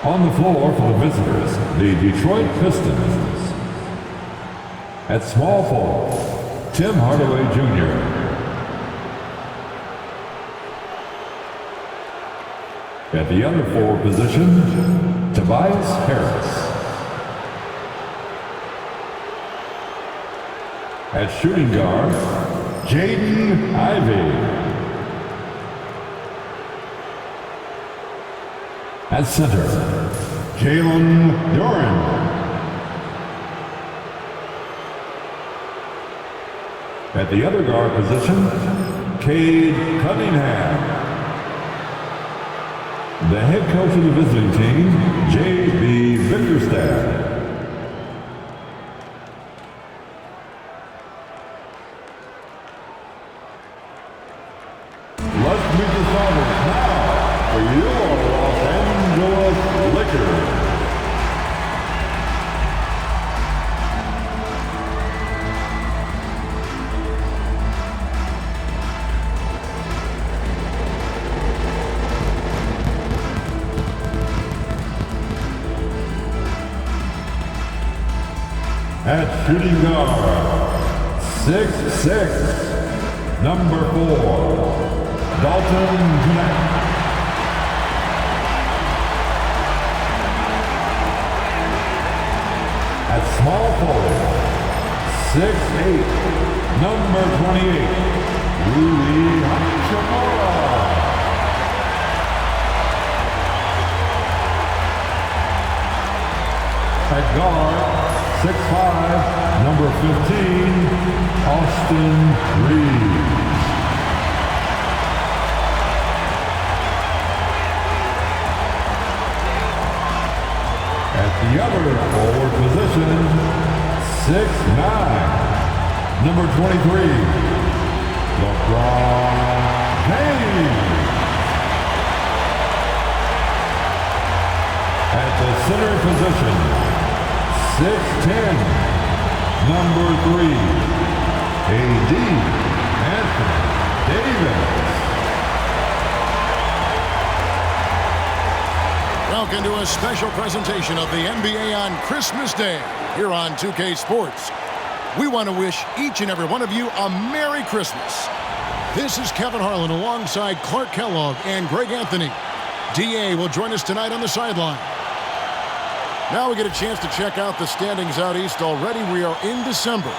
On the floor for the visitors, the Detroit Pistons. At small forward, Tim Hardaway Jr. At the other forward position, Tobias Harris. At shooting guard, Jaden Ivey. At center, Jalen Duren. At the other guard position, Cade Cunningham. The head coach of the visiting team, J.B. Bickerstaff. Let's meet the starters now for your Los Angeles Lakers. At shooting guard, 6'6", number 4, Dalton Knapp. At small forward, 6'8", number 28, Rui Hachimura. At guard, 6'5", number 15, Austin Reeves. At the other forward position, 6'9", number 23, LeBron James. At the center position, 6'10", number 3, A.D. Anthony Davis. Welcome to a special presentation of the NBA on Christmas Day here on 2K Sports. We want to wish each and every one of you a Merry Christmas. This is Kevin Harlan alongside Clark Kellogg and Greg Anthony. D.A. will join us tonight on the sideline. Now we get a chance to check out the standings out east already. We are in December.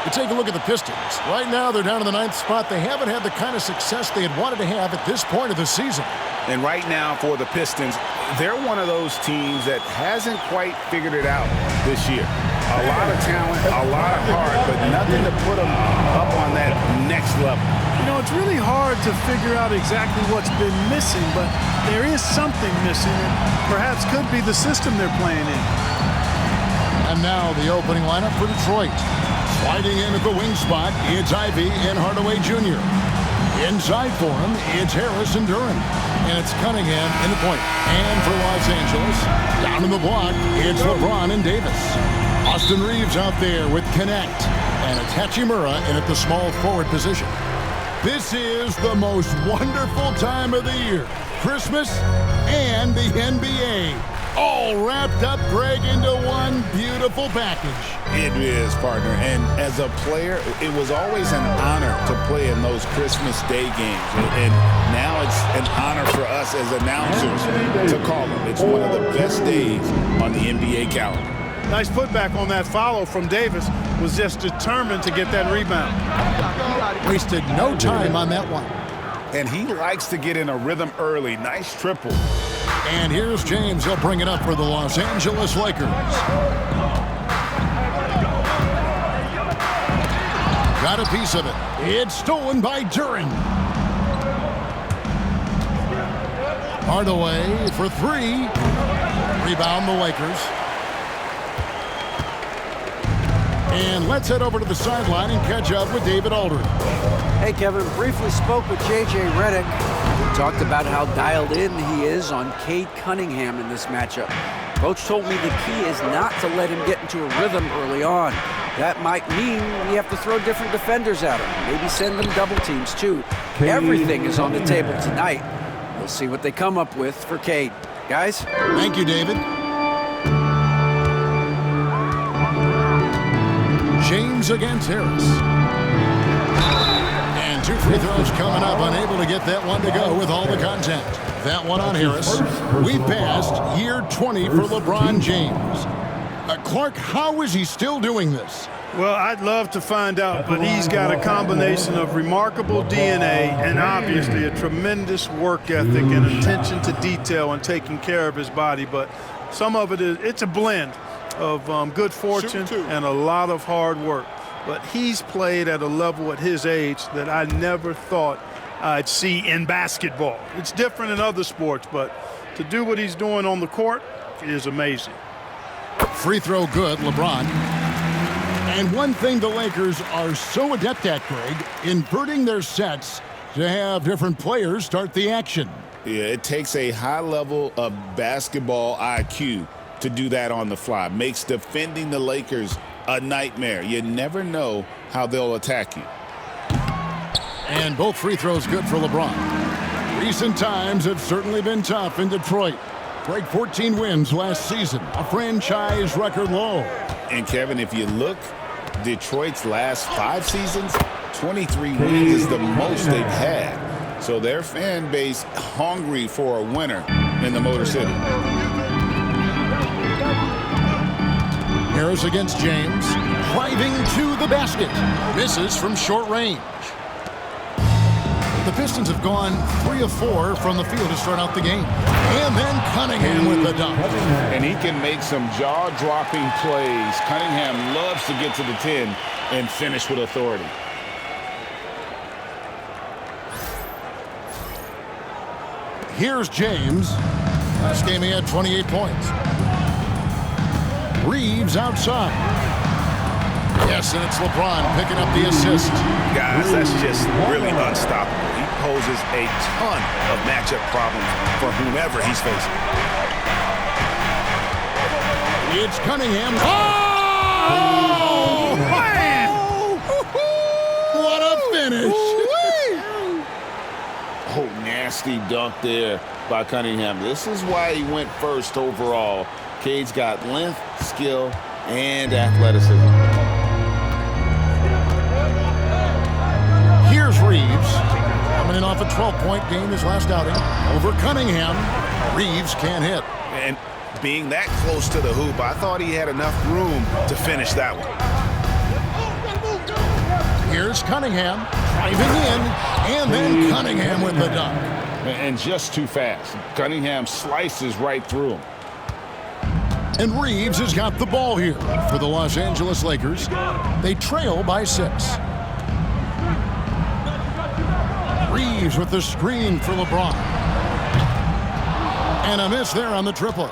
We take a look at the Pistons. Right now, they're down in the 9th spot. They haven't had the kind of success they had wanted to have at this point of the season. And right now for the Pistons, they're one of those teams that hasn't quite figured it out this year. A lot of talent, a lot of heart, but nothing to put them up on that next level. You know, it's really hard to figure out exactly what's been missing, but there is something missing, and perhaps could be the system they're playing in. And now the opening lineup for Detroit. Sliding in at the wing spot, it's Ivey and Hardaway Jr. Inside for him, it's Harris and Duren. And it's Cunningham in the point. And for Los Angeles, down in the block, it's LeBron and Davis. Austin Reeves out there with Connect. And it's Hachimura in at the small forward position. This is the most wonderful time of the year. Christmas and the NBA. All wrapped up, Greg, into one beautiful package. It is, partner. And as a player, it was always an honor to play in those Christmas Day games. And now it's an honor for us as announcers to call them. It's one of the best days on the NBA calendar. Nice putback on that follow from Davis. Was just determined to get that rebound. Wasted no time on that one. And he likes to get in a rhythm early. Nice triple. And here's James. He'll bring it up for the Los Angeles Lakers. Got a piece of it. It's stolen by Duren. Hardaway for 3. Rebound the Lakers. And let's head over to the sideline and catch up with David Aldridge. Hey, Kevin, briefly spoke with J.J. Redick. We talked about how dialed in he is on Cade Cunningham in this matchup. Coach told me the key is not to let him get into a rhythm early on. That might mean we have to throw different defenders at him. Maybe send them double teams, too. Everything is on the table tonight. We'll see what they come up with for Cade. guys. Thank you, David. James against Harris. And 2 free throws coming up, unable to get that one to go with all the contact. That one on Harris. We've passed year 20 for LeBron James. Clark, how is he still doing this? Well, I'd love to find out, but he's got a combination of remarkable DNA and obviously a tremendous work ethic and attention to detail and taking care of his body. But some of it's a blend of good fortune and a lot of hard work. But he's played at a level at his age that I never thought I'd see in basketball. It's different in other sports, but to do what he's doing on the court is amazing. Free throw good, LeBron. And one thing the Lakers are so adept at, Greg, inverting their sets to have different players start the action. Yeah, it takes a high level of basketball IQ to do that on the fly. Makes defending the Lakers a nightmare. You never know how they'll attack you. And both free throws good for LeBron. Recent times have certainly been tough in Detroit. Break 14 wins last season, a franchise record low. And Kevin, if you look, Detroit's last 5 seasons, 23 wins is the most they've had. So their fan base hungry for a winner in the Motor City. Harris against James, driving to the basket, misses from short range. The Pistons have gone 3 of 4 from the field to start out the game. And then Cunningham with the dunk. And he can make some jaw-dropping plays. Cunningham loves to get to the 10 and finish with authority. Here's James. Last game he had 28 points. Reeves outside. Yes, and it's LeBron picking up the assist. Guys, that's just really unstoppable. He poses a ton of matchup problems for whomever he's facing. It's Cunningham. Oh! Man! What a finish! Oh, nasty dunk there by Cunningham. This is why he went first overall. Cade's got length, skill, and athleticism. Here's Reeves, coming in off a 12-point game his last outing. Over Cunningham, Reeves can't hit. And being that close to the hoop, I thought he had enough room to finish that one. Here's Cunningham, driving in, and then Cunningham with the dunk. And just too fast. Cunningham slices right through him. And Reeves has got the ball here for the Los Angeles Lakers. They trail by 6. Reeves with the screen for LeBron. And a miss there on the triple.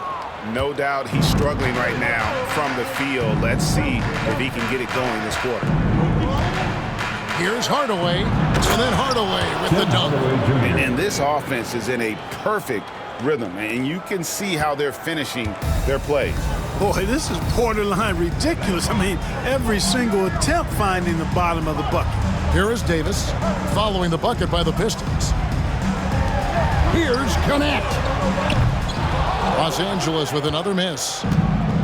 No doubt he's struggling right now from the field. Let's see if he can get it going this quarter. Here's Hardaway, and then Hardaway with the dunk. And this offense is in a perfect rhythm, and you can see how they're finishing their plays. Boy, this is borderline ridiculous. I mean, every single attempt finding the bottom of the bucket. Here is Davis, following the bucket by the Pistons. Here's Connect. Los Angeles with another miss.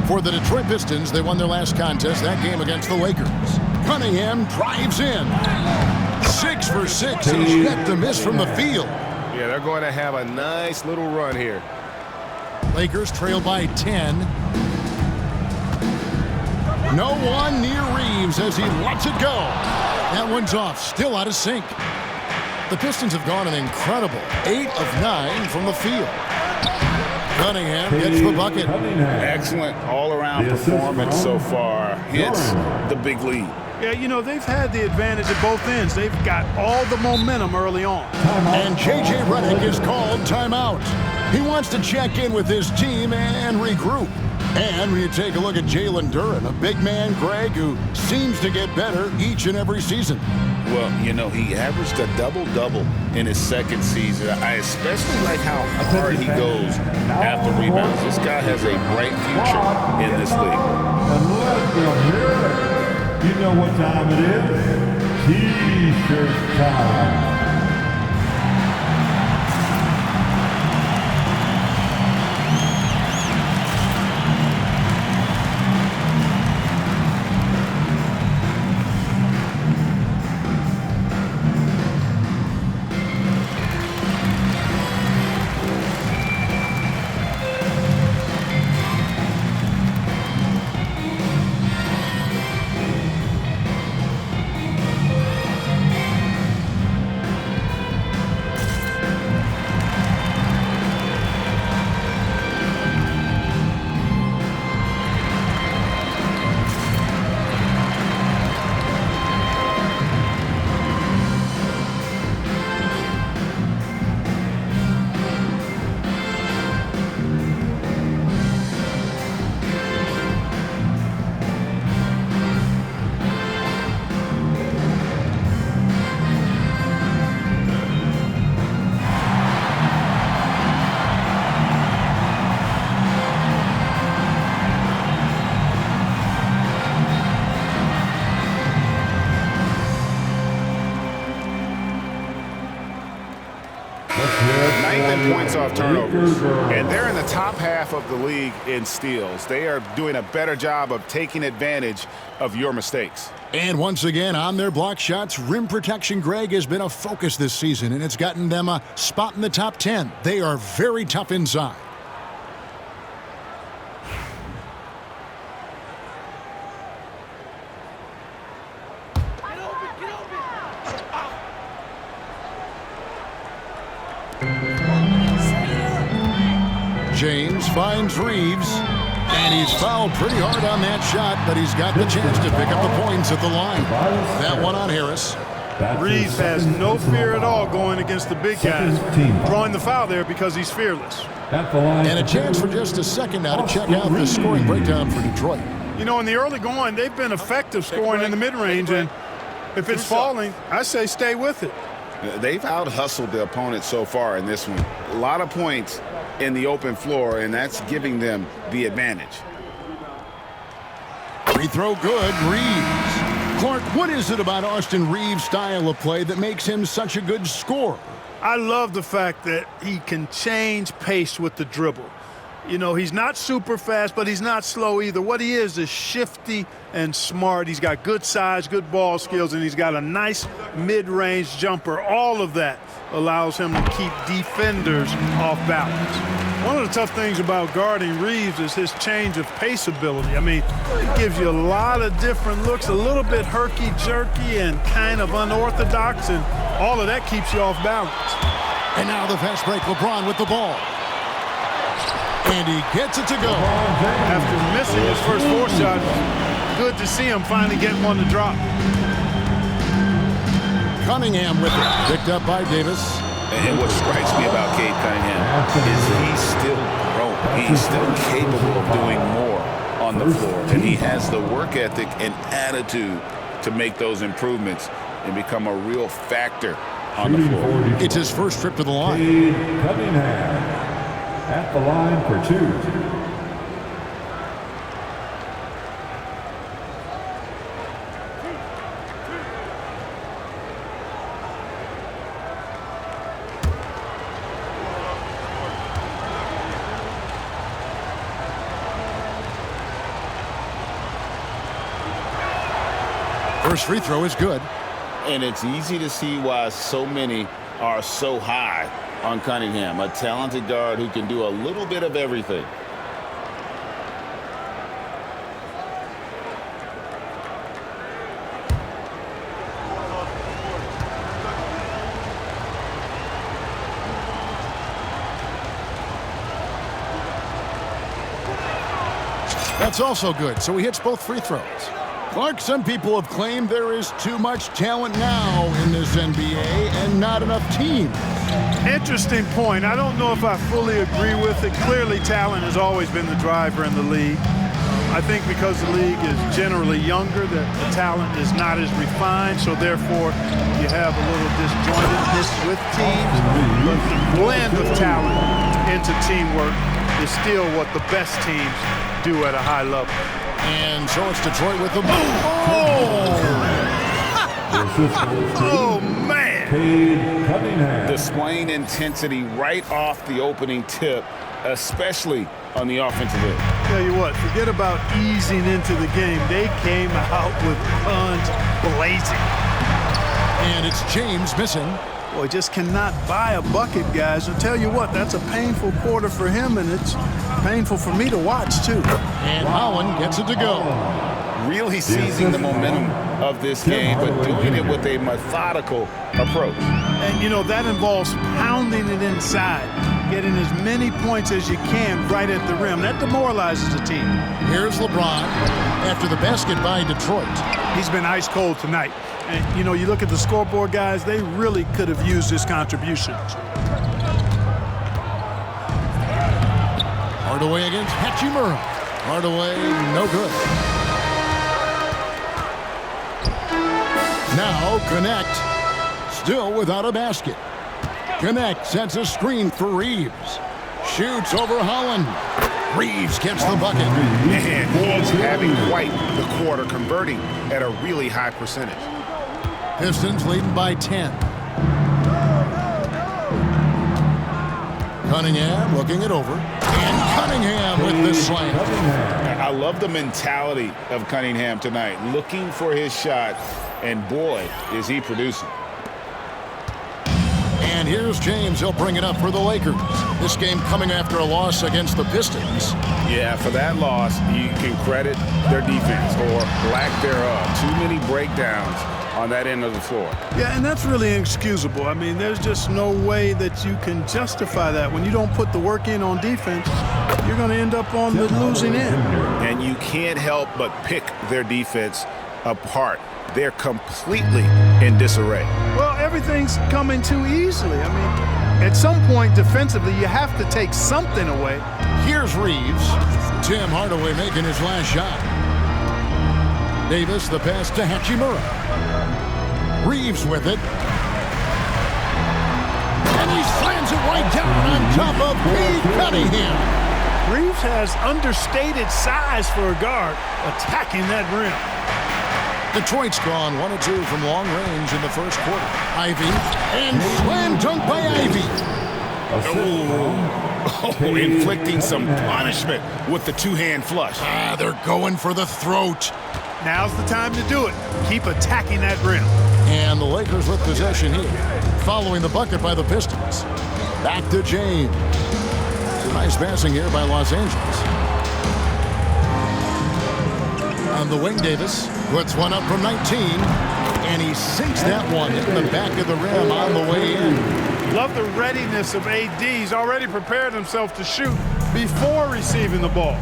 For the Detroit Pistons, they won their last contest, that game against the Lakers. Cunningham drives in. 6 for 6, and he's yet to miss from the field. Yeah, they're going to have a nice little run here. Lakers trail by 10. No one near Reeves as he lets it go. That one's off, still out of sync. The Pistons have gone an incredible 8 of 9 from the field. Cunningham gets the bucket. Excellent all-around performance so far. Hits the big lead. Yeah, you know, they've had the advantage at both ends. They've got all the momentum early on. And J.J. Redick is called timeout. He wants to check in with his team and regroup. And when you take a look at Jalen Duren, a big man, Greg, who seems to get better each and every season. Well, you know, he averaged a double-double in his second season. I especially like how hard he goes after rebounds. This guy has a bright future in this league. And let's go here. You know what time it is? T-shirt time. 10 points off turnovers. And they're in the top half of the league in steals. They are doing a better job of taking advantage of your mistakes. And once again, on their block shots, rim protection, Greg, has been a focus this season, and it's gotten them a spot in the top 10. They are very tough inside. James finds Reeves, and he's fouled pretty hard on that shot, but he's got the chance to pick up the points at the line. That one on Harris. Reeves has no fear at all going against the big guys, drawing the foul there because he's fearless. And a chance for just a second now to check out the scoring breakdown for Detroit. You know, in the early going, they've been effective scoring in the mid-range, and if it's falling, I say stay with it. They've out-hustled the opponent so far in this one. A lot of points in the open floor, and that's giving them the advantage. Free throw good, Reeves. Clark, what is it about Austin Reeves' style of play that makes him such a good scorer? I love the fact that he can change pace with the dribble. You know, he's not super fast, but he's not slow either. What he is shifty and smart. He's got good size, good ball skills, and he's got a nice mid-range jumper. All of that allows him to keep defenders off balance. One of the tough things about guarding Reeves is his change of pace ability. I mean, it gives you a lot of different looks, a little bit herky-jerky and kind of unorthodox, and all of that keeps you off balance. And now the fast break, LeBron with the ball. And he gets it to go. After missing his first 4 shots, good to see him finally get one to drop. Cunningham with it. Picked up by Davis. And what strikes me about Cade Cunningham is he's still growing. He's still capable of doing more on the floor. And he has the work ethic and attitude to make those improvements and become a real factor on the floor. It's his first trip to the line. Cade Cunningham at the line for 2. First free throw is good. And it's easy to see why so many are so high on Cunningham, a talented guard who can do a little bit of everything. That's also good, so he hits both free throws. Clark, some people have claimed there is too much talent now in this NBA and not enough teams. Interesting point. I don't know if I fully agree with it. Clearly, talent has always been the driver in the league. I think because the league is generally younger, that the talent is not as refined, so therefore you have a little disjointedness with teams. But the blend of talent into teamwork is still what the best teams do at a high level. And so it's Detroit with the boom. Oh, man. Cade Cunningham. Displaying intensity right off the opening tip, especially on the offensive end. Tell you what, forget about easing into the game. They came out with guns blazing. And it's James missing. Boy, just cannot buy a bucket, guys. I'll tell you what, that's a painful quarter for him, and it's painful for me to watch, too. And Holland gets it to go. Really seizing the momentum of this game, but doing it with a methodical approach. And, you know, that involves pounding it inside, getting as many points as you can right at the rim. That demoralizes a team. Here's LeBron after the basket by Detroit. He's been ice cold tonight. And, you know, you look at the scoreboard, guys, they really could have used his contributions. Hardaway against Hachimura. Hardaway, no good. Now Connect, still without a basket. Connect sets a screen for Reeves. Shoots over Holland. Reeves gets the bucket. And he's having quite the quarter, converting at a really high percentage. Pistons leading by 10. Cunningham looking it over. And Cunningham with the slam. I love the mentality of Cunningham tonight, looking for his shot, and boy, is he producing. And here's James. He'll bring it up for the Lakers. This game coming after a loss against the Pistons. Yeah, for that loss, you can credit their defense or lack thereof. Too many breakdowns on that end of the floor. Yeah, and that's really inexcusable. I mean, there's just no way that you can justify that. When you don't put the work in on defense, you're going to end up on the losing end. And you can't help but pick their defense apart. They're completely in disarray. Well, everything's coming too easily. I mean, at some point defensively, you have to take something away. Here's Reeves. Tim Hardaway making his last shot. Davis, the pass to Hachimura. Reeves with it. And he slams it right down on top of Cade Cunningham. Reeves has understated size for a guard attacking that rim. Detroit's gone 1-2 from long range in the first quarter. Ivy, and slam dunk by Ivy. Oh, inflicting some punishment with the two-hand flush. They're going for the throat. Now's the time to do it. Keep attacking that rim. And the Lakers with possession here, following the bucket by the Pistons. Back to James. Nice passing here by Los Angeles. On the wing, Davis puts one up from 19, and he sinks that one in the back of the rim on the way in. Love the readiness of AD. He's already prepared himself to shoot before receiving the ball.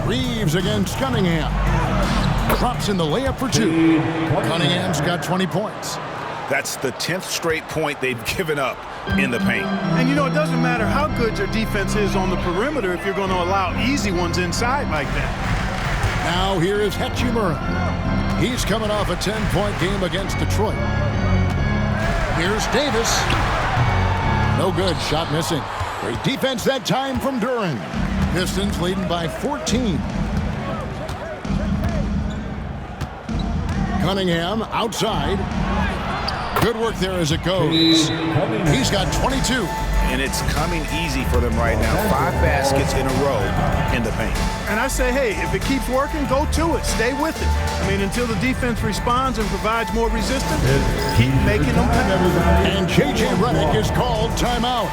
Reeves against Cunningham. Drops in the layup for two. Cunningham's got 20 points. That's the 10th straight point they've given up in the paint. And you know, it doesn't matter how good your defense is on the perimeter if you're going to allow easy ones inside like that. Now here is Hachimura. He's coming off a 10-point game against Detroit. Here's Davis. No good, shot missing. Great defense that time from Duran. Pistons leading by 14. Cunningham outside. Good work there as it goes. He's got 22. And it's coming easy for them right now. 5 baskets in a row in the paint. And I say, hey, if it keeps working, go to it. Stay with it. I mean, until the defense responds and provides more resistance, keep making them pay. And J.J. Redick is called timeout.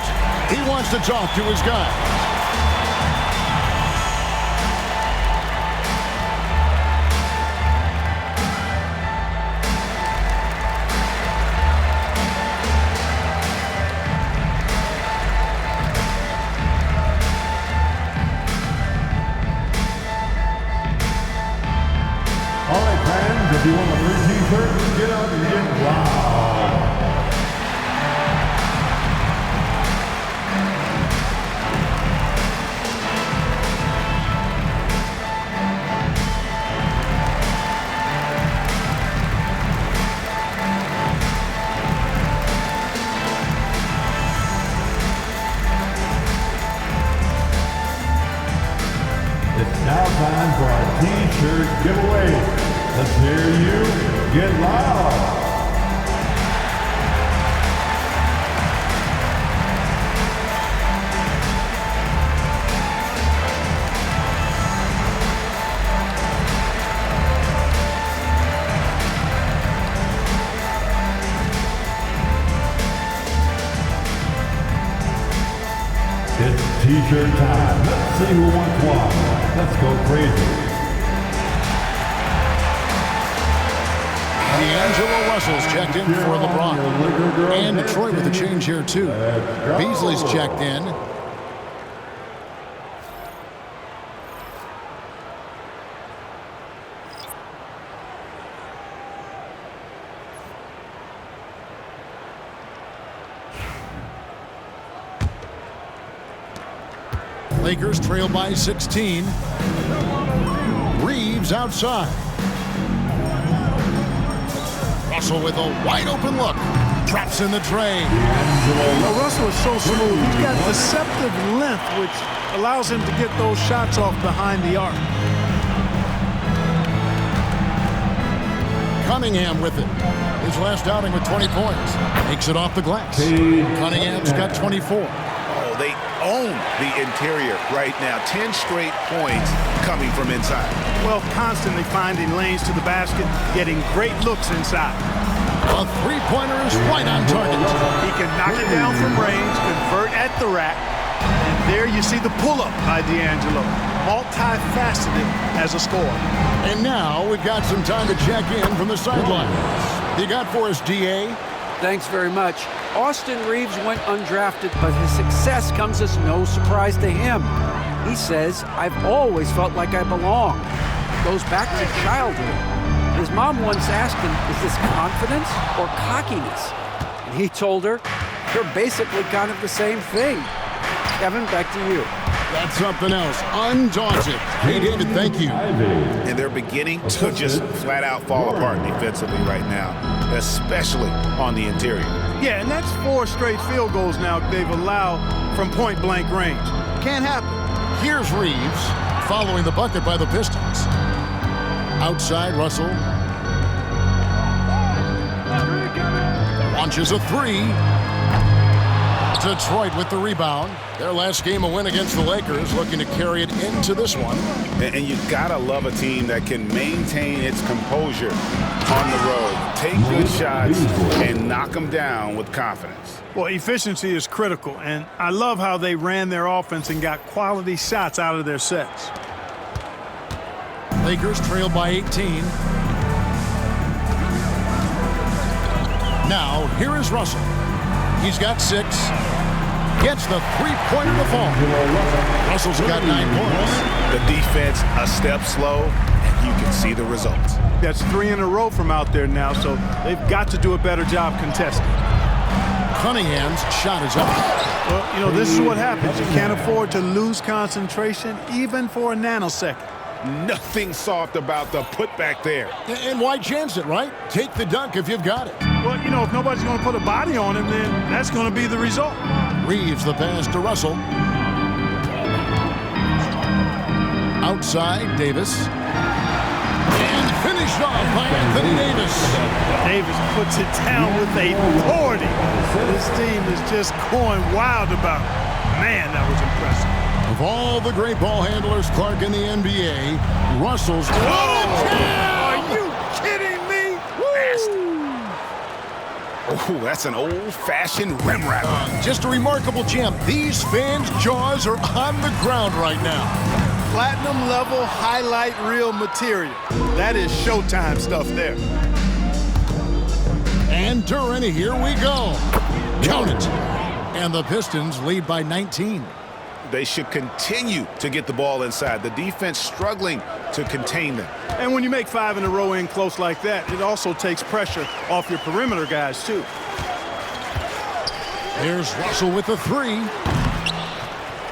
He wants to talk to his guy. If you want a free t-shirt, get out and get loud. It's now time for our t-shirt giveaway. Let's hear you get loud. It's t-shirt time. Let's see who wants one. Let's go crazy. D'Angelo Russell's checked in for LeBron. And Detroit with a change here, too. Beasley's checked in. Lakers trail by 16. Reeves outside. Russell with a wide-open look. Traps in the tray. Well, Russell is so smooth. He's got deceptive length, which allows him to get those shots off behind the arc. Cunningham with it. His last outing with 20 points. Takes it off the glass. Cunningham's got 24. Oh, they own the interior right now. 10 straight points coming from inside. Well, constantly finding lanes to the basket, getting great looks inside. A three-pointer is right on target. He can knock it down from range, convert at the rack. And there you see the pull-up by D'Angelo. Multifaceted as a scorer. And now we've got some time to check in from the sidelines. You got for us, D.A.? Thanks very much. Austin Reeves went undrafted, but his success comes as no surprise to him. He says, I've always felt like I belong. Goes back to childhood. His mom once asked him, is this confidence or cockiness? And he told her, they're basically kind of the same thing. Kevin, back to you. That's something else. Undaunted. Hey, David, thank you. And they're beginning to just flat out fall apart defensively right now, especially on the interior. Yeah, and that's 4 straight field goals now they've allowed from point-blank range. Can't happen. Here's Reeves following the bucket by the Pistons. Outside, Russell. Launches a three. Detroit with the rebound. Their last game a win against the Lakers, looking to carry it into this one. And you gotta love a team that can maintain its composure on the road. Take good shots and knock them down with confidence. Well, efficiency is critical, and I love how they ran their offense and got quality shots out of their sets. Lakers trail by 18. Now, here is Russell. He's got 6. Gets the three-pointer to fall. Russell's got 9 points. The defense a step slow, and you can see the results. That's 3 in a row from out there now, so they've got to do a better job contesting. Cunningham's shot is up. Well, you know, this is what happens. You can't afford to lose concentration even for a nanosecond. Nothing soft about the putback there. And why chance it, right? Take the dunk if you've got it. Well, you know, if nobody's going to put a body on him, then that's going to be the result. Reeves the pass to Russell. Outside, Davis. And finished off by Anthony Davis. Davis puts it down with authority. This team is just going wild about it. Man, that was impressive. Of all the great ball handlers, Clark, in the NBA, Russell's... Are you kidding me? Oh, that's an old-fashioned rim wrap. Just a remarkable jump. These fans' jaws are on the ground right now. Platinum level highlight reel material. That is Showtime stuff there. And Duran, here we go. Count it. And the Pistons lead by 19. They should continue to get the ball inside. The defense struggling to contain them. And when you make 5 in a row in close like that, it also takes pressure off your perimeter guys, too. There's Russell with the 3.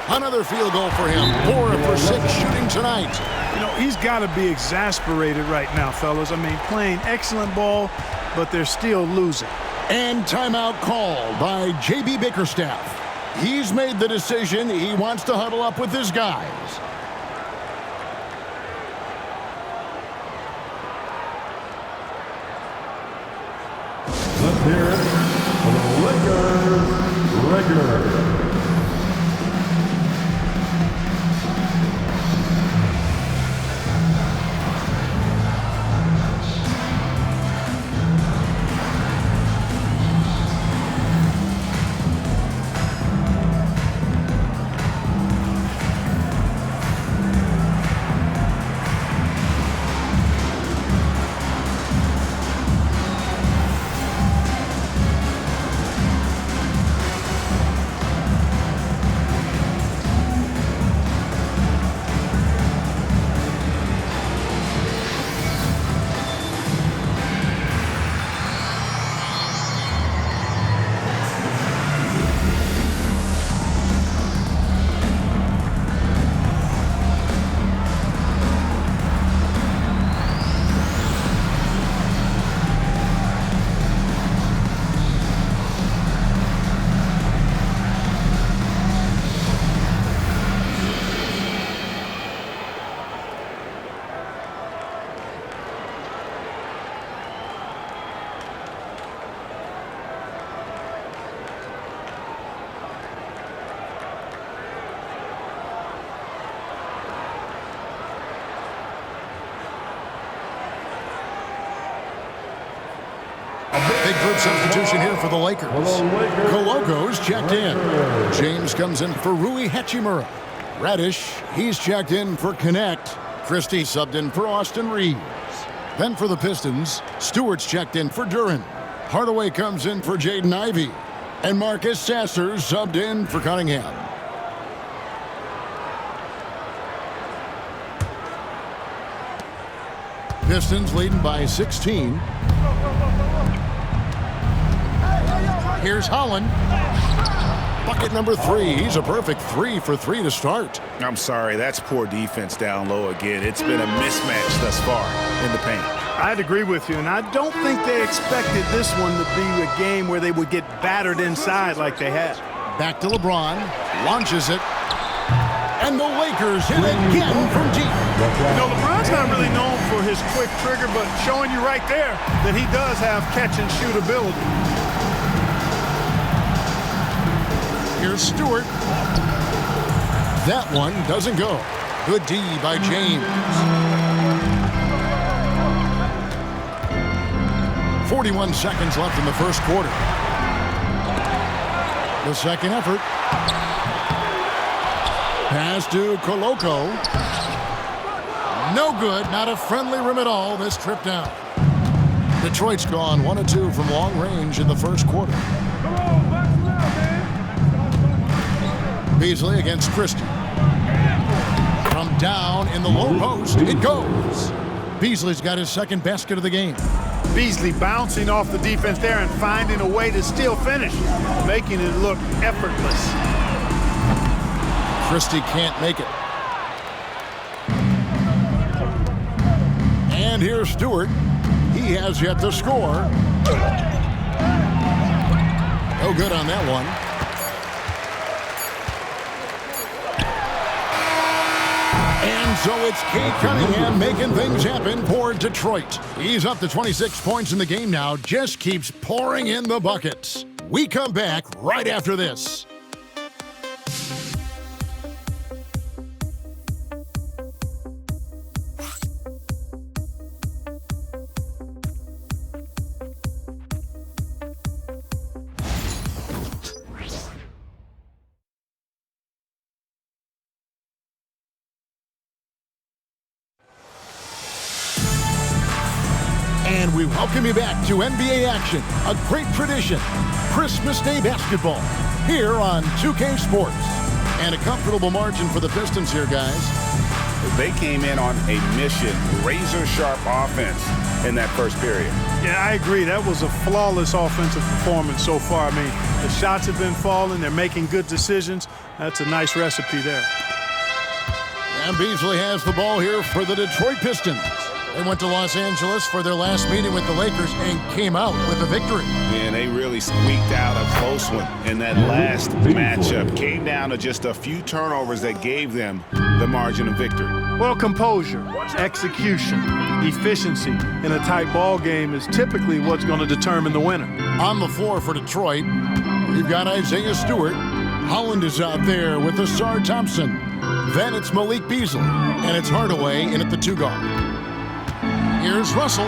Another field goal for him. 4 for 6 shooting tonight. You know, he's got to be exasperated right now, fellas. I mean, playing excellent ball, but they're still losing. And timeout called by J.B. Bickerstaff. He's made the decision. He wants to huddle up with his guys. Let's hear it for the Lakers. big group substitution here for the Lakers. Coloco's checked in. James comes in for Rui Hachimura. Reddish, he's checked in for Connect. Christie subbed in for Austin Reeves. Then for the Pistons, Stewart's checked in for Duren. Hardaway comes in for Jaden Ivey. And Marcus Sasser subbed in for Cunningham. Pistons leading by 16. Here's Holland. Bucket number 3. He's a perfect 3 for 3 to start. I'm sorry, that's poor defense down low again. It's been a mismatch thus far in the paint. I'd agree with you, and I don't think they expected this one to be a game where they would get battered inside like they had. Back to LeBron. Launches it. And the Lakers hit again from deep. You know, LeBron's not really known for his quick trigger, but showing you right there that he does have catch-and-shoot ability. Here's Stewart. That one doesn't go. Good D by James. 41 seconds left in the first quarter. The second effort. Pass to Coloco. No good. Not a friendly rim at all this trip down. Detroit's gone 1 of 2 from long range in the first quarter. Beasley against Christie. From down in the low post, it goes. Beasley's got his second basket of the game. Beasley bouncing off the defense there and finding a way to still finish, making it look effortless. Christie can't make it. And here's Stewart. He has yet to score. No good on that one. And so it's Cade Cunningham making things happen for Detroit. He's up to 26 points in the game now. Just keeps pouring in the buckets. We come back right after this. And we welcome you back to NBA action, a great tradition, Christmas Day basketball, here on 2K Sports. And a comfortable margin for the Pistons here, guys. They came in on a mission, razor-sharp offense in that first period. Yeah, I agree. That was a flawless offensive performance so far. I mean, the shots have been falling. They're making good decisions. That's a nice recipe there. And Beasley has the ball here for the Detroit Pistons. They went to Los Angeles for their last meeting with the Lakers and came out with a victory. And they really squeaked out a close one in that last matchup. Came down to just a few turnovers that gave them the margin of victory. Well, composure, execution, efficiency in a tight ball game is typically what's going to determine the winner. On the floor for Detroit, we've got Isaiah Stewart. Holland is out there with Asar Thompson. Then it's Malik Beasley, and it's Hardaway in at the 2-guard. Here's Russell.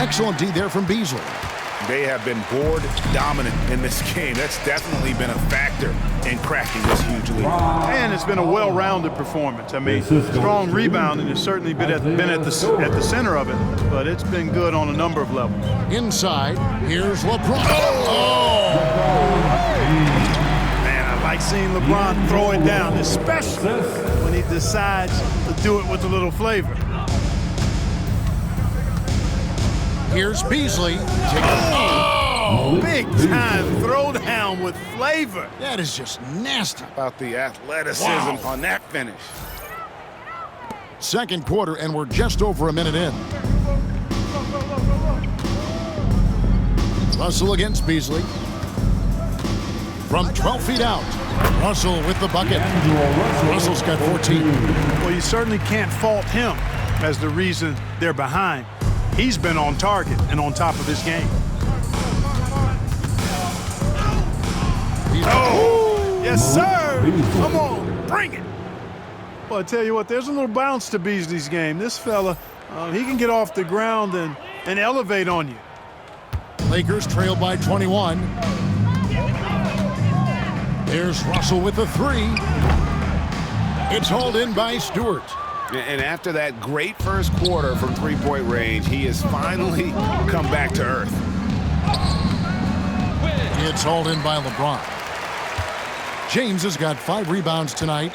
Excellent D there from Beasley. They have been board dominant in this game. That's definitely been a factor in cracking this huge lead. And it's been a well-rounded performance. I mean, strong rebounding has certainly been at the center of it, but it's been good on a number of levels. Inside, here's LeBron. Oh! Man, I like seeing LeBron throw it down, especially when he decides to do it with a little flavor. Here's Beasley. Big time throwdown with flavor. That is just nasty. About the athleticism on that finish. Second quarter, and we're just over a minute in. Russell against Beasley. From 12 feet out, Russell with the bucket. Russell's got 14. Well, you certainly can't fault him as the reason they're behind. He's been on target and on top of his game. Oh, yes, sir. Come on, bring it. Well, I tell you what, there's a little bounce to Beasley's game. This fella, he can get off the ground and elevate on you. Lakers trail by 21. There's Russell with the three. It's hauled in by Stewart. And after that great first quarter from three-point range, he has finally come back to earth. It's hauled in by LeBron. James has got 5 rebounds tonight.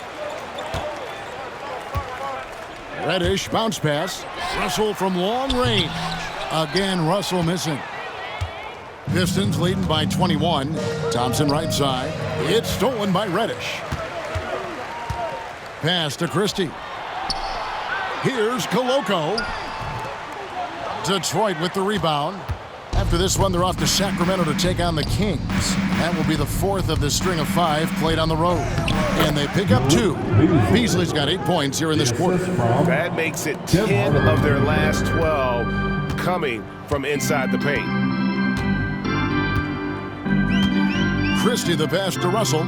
Reddish bounce pass. Russell from long range. Again, Russell missing. Pistons leading by 21. Thompson right side. It's stolen by Reddish. Pass to Christie. Here's Koloko. Detroit with the rebound. After this one, they're off to Sacramento to take on the Kings. That will be the 4th of the string of 5 played on the road. And they pick up 2. Beasley's got 8 points here in this quarter. That makes it 10 of their last 12 coming from inside the paint. Christie the pass to Russell.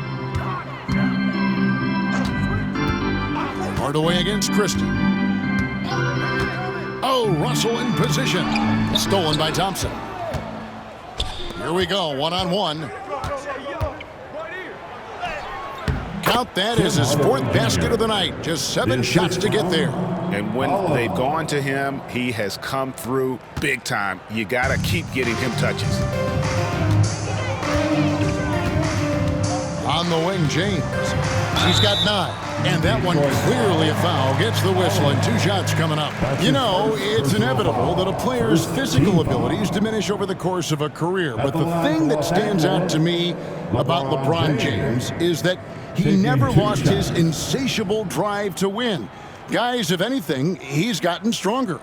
Hardaway against Christie. Oh, Russell in position. Stolen by Thompson. Here we go, one-on-one. Count that as his 4th basket of the night. Just 7 shots to get there. And when they've gone to him, he has come through big time. You got to keep getting him touches. On the wing, James. He's got 9. And that one clearly a foul. Gets the whistle and 2 shots coming up. You know, it's inevitable that a player's physical abilities diminish over the course of a career. But the thing that stands out to me about LeBron James is that he never lost his insatiable drive to win. Guys, if anything, he's gotten stronger.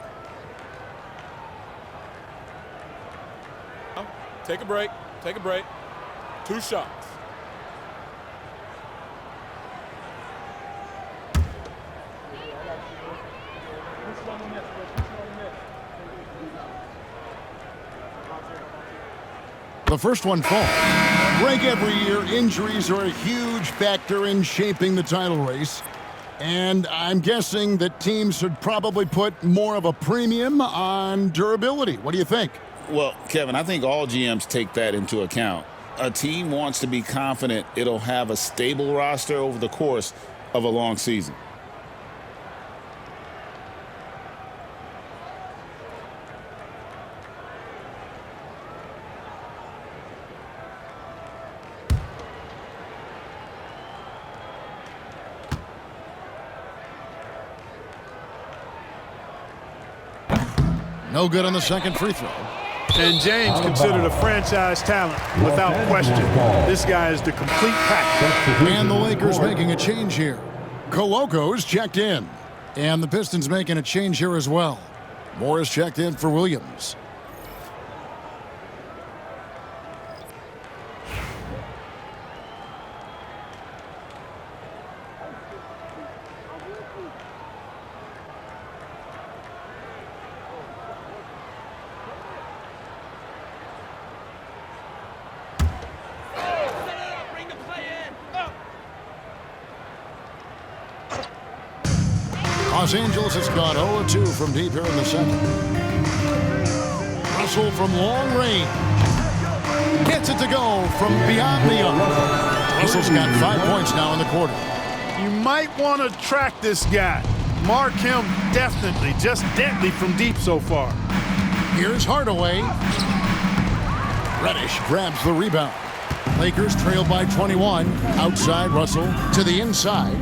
Take a break. Take a break. 2 shots. The first one falls. Like every year, injuries are a huge factor in shaping the title race. And I'm guessing that teams should probably put more of a premium on durability. What do you think? Well, Kevin, I think all GMs take that into account. A team wants to be confident it'll have a stable roster over the course of a long season. No good on the second free throw. And James considered a franchise talent without question. This guy is the complete package. And the Lakers making a change here. Koloko's checked in. And the Pistons making a change here as well. Morris checked in for Williams. Los Angeles has gone 0-2 from deep here in the second. Russell from long range. Gets it to go from beyond the arc. Russell's got 5 points now in the quarter. You might want to track this guy. Mark him definitely, just deadly from deep so far. Here's Hardaway. Reddish grabs the rebound. Lakers trail by 21. Outside Russell to the inside.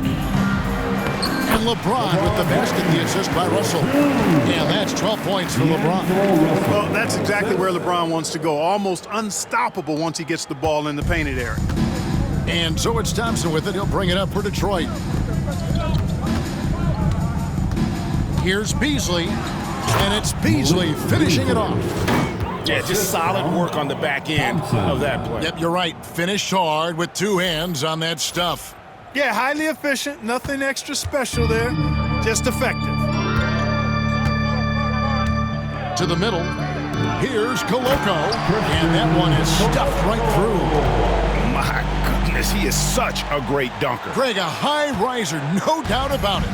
And LeBron with the basket, the assist by Russell. And that's 12 points for LeBron. Well, that's exactly where LeBron wants to go. Almost unstoppable once he gets the ball in the painted area. And so it's Thompson with it. He'll bring it up for Detroit. Here's Beasley. And it's Beasley finishing it off. Yeah, just solid work on the back end of that play. Yep, you're right. Finished hard with 2 hands on that stuff. Yeah, highly efficient. Nothing extra special there. Just effective. To the middle. Here's Koloko. And that one is stuffed right through. My goodness, he is such a great dunker. Greg, a high riser, no doubt about it.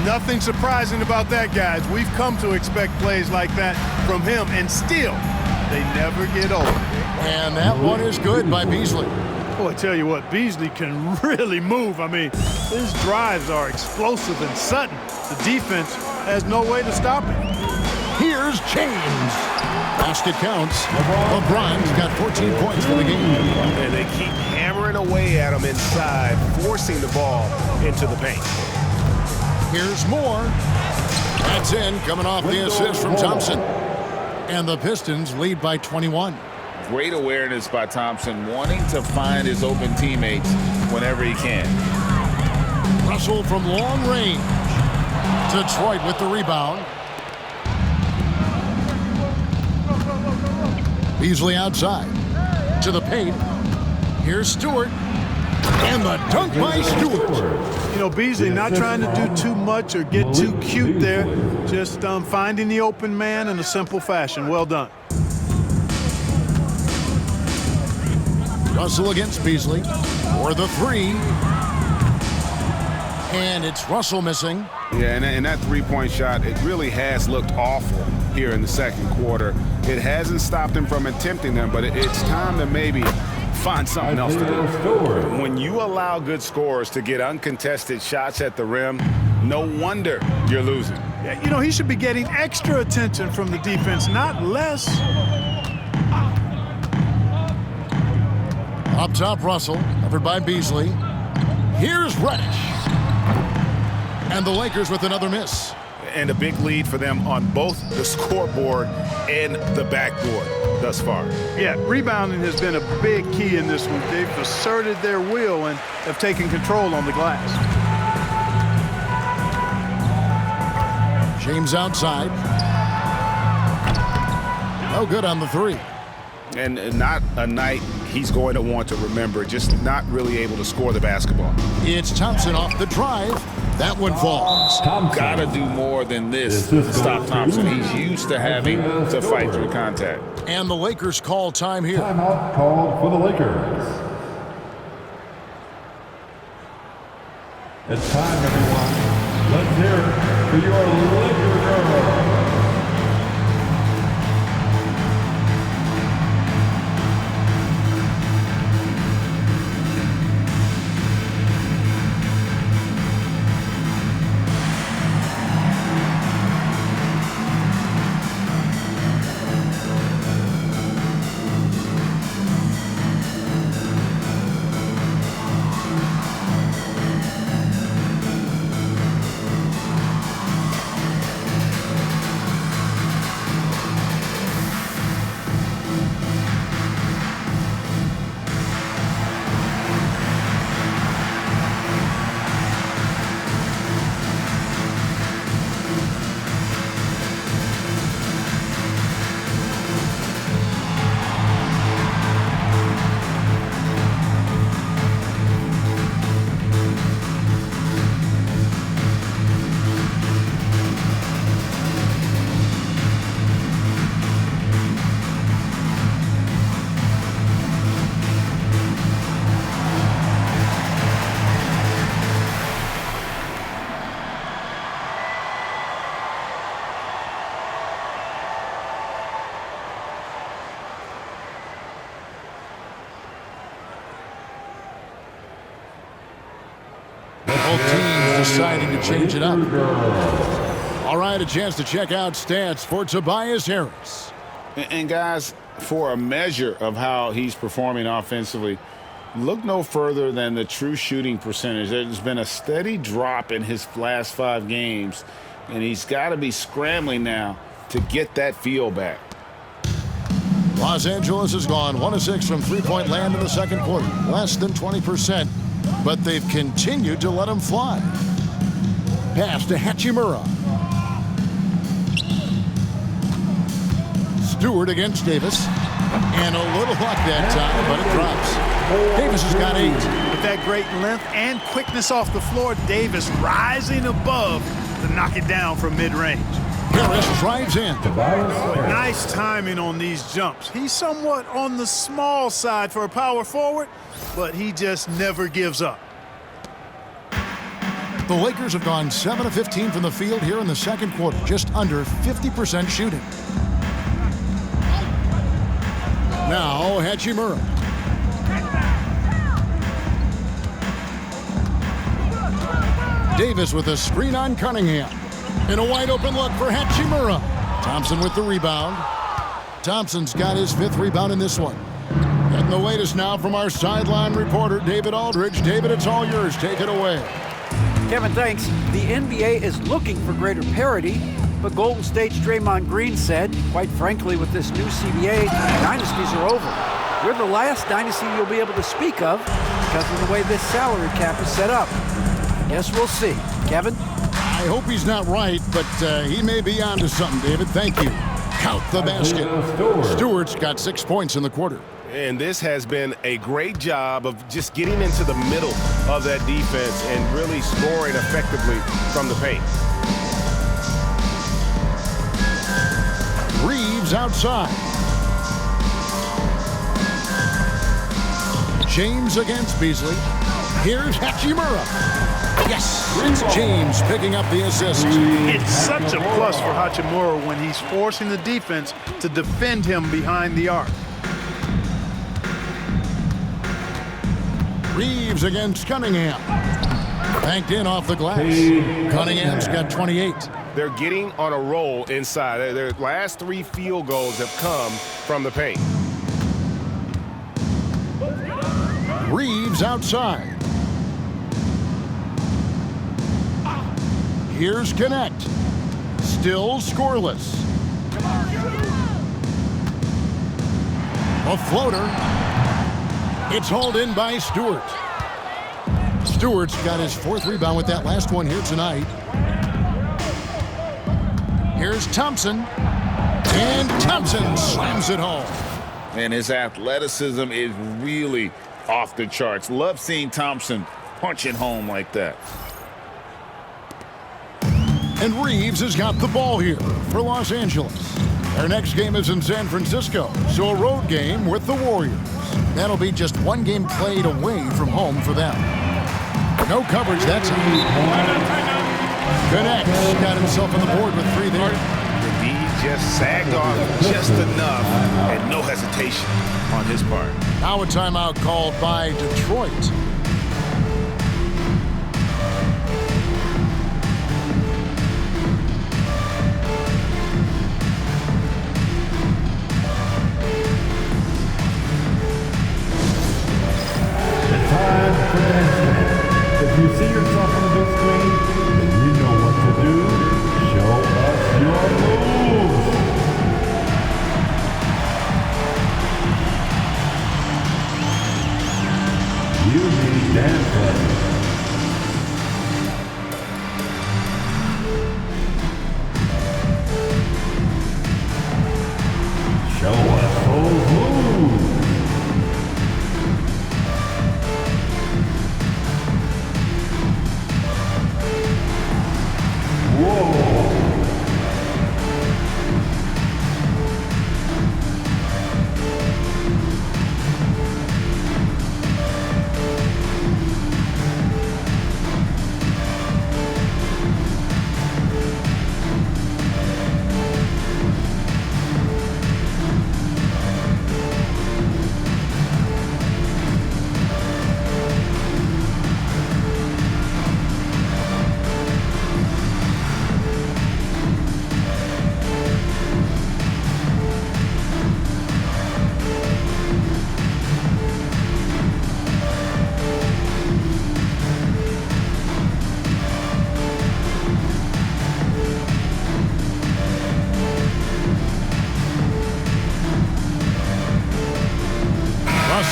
Nothing surprising about that, guys. We've come to expect plays like that from him, and still, They never get old. And that one is good by Beasley. Boy, I tell you what, Beasley can really move. I mean, his drives are explosive and sudden. The defense has no way to stop him. Here's James. Basket counts. LeBron's got 14 points for the game. And they keep hammering away at him inside, forcing the ball into the paint. Here's Moore. That's in, coming off the assist from Thompson. And the Pistons lead by 21. Great awareness by Thompson, wanting to find his open teammates whenever he can. Russell from long range. Detroit with the rebound. Beasley outside. To the paint. Here's Stewart. And the dunk by Stewart. You know, Beasley not trying to do too much or get too cute there. Just finding the open man in a simple fashion. Well done. Russell against Beasley for the three. And it's Russell missing. Yeah, and that three-point shot, it really has looked awful here in the second quarter. It hasn't stopped him from attempting them, but it's time to maybe find something else to do. When you allow good scorers to get uncontested shots at the rim, no wonder you're losing. Yeah, you know, he should be getting extra attention from the defense, not less. Up top, Russell, covered by Beasley. Here's Reddish. And the Lakers with another miss. And a big lead for them on both the scoreboard and the backboard thus far. Yeah, rebounding has been a big key in this one. They've asserted their will and have taken control on the glass. James outside. No good on the three. And not a night he's going to want to remember, just not really able to score the basketball. It's Thompson off the drive. That one falls. Got to do more than this to stop Thompson. He's used to having to fight through contact. And the Lakers call time here. Timeout called for the Lakers. It's time, everyone. Let's hear it for your Laker girl. Both teams deciding to change it up. All right, a chance to check out stats for Tobias Harris. And guys, for a measure of how he's performing offensively, look no further than the true shooting percentage. There's been a steady drop in his last 5 games, and he's got to be scrambling now to get that feel back. Los Angeles has gone 1 of 6 from three-point land in the second quarter, less than 20%, but they've continued to let him fly. Pass to Hachimura. Stewart against Davis. And a little luck that time, but it drops. Davis has got 8. With that great length and quickness off the floor, Davis rising above to knock it down from mid-range. Harris drives in. Nice timing on these jumps. He's somewhat on the small side for a power forward, but he just never gives up. The Lakers have gone 7 of 15 from the field here in the second quarter, just under 50% shooting. Now Hachimura. Davis with a screen on Cunningham. And a wide open look for Hachimura. Thompson with the rebound. Thompson's got his 5th rebound in this one. Getting the latest now from our sideline reporter, David Aldridge. David, it's all yours. Take it away. Kevin, thanks. The NBA is looking for greater parity, but Golden State's Draymond Green said, quite frankly, with this new CBA, dynasties are over. We're the last dynasty you'll be able to speak of because of the way this salary cap is set up. Guess we'll see. Kevin? I hope he's not right, but he may be onto something, David. Thank you. Count the basket. Stewart's got 6 points in the quarter. And this has been a great job of just getting into the middle of that defense and really scoring effectively from the paint. Reeves outside. James against Beasley. Here's Hachimura. Yes, it's James picking up the assist. It's such a plus for Hachimura when he's forcing the defense to defend him behind the arc. Reeves against Cunningham. Banked in off the glass. Cunningham's got 28. They're getting on a roll inside. Their last 3 field goals have come from the paint. Reeves outside. Here's Connect. Still scoreless. A floater. It's hauled in by Stewart. Stewart's got his 4th rebound with that last one here tonight. Here's Thompson. And Thompson slams it home. And his athleticism is really off the charts. Love seeing Thompson punch it home like that. And Reeves has got the ball here for Los Angeles. Their next game is in San Francisco, so a road game with the Warriors. That'll be just 1 game played away from home for them. No coverage that time. Connects. Got himself on the board with 3 there. The D just sagged off just enough and no hesitation on his part. Now a timeout called by Detroit. If you see yourself on the big screen, then you know what to do. Show us your moves. You need dance lessons. Show us those moves.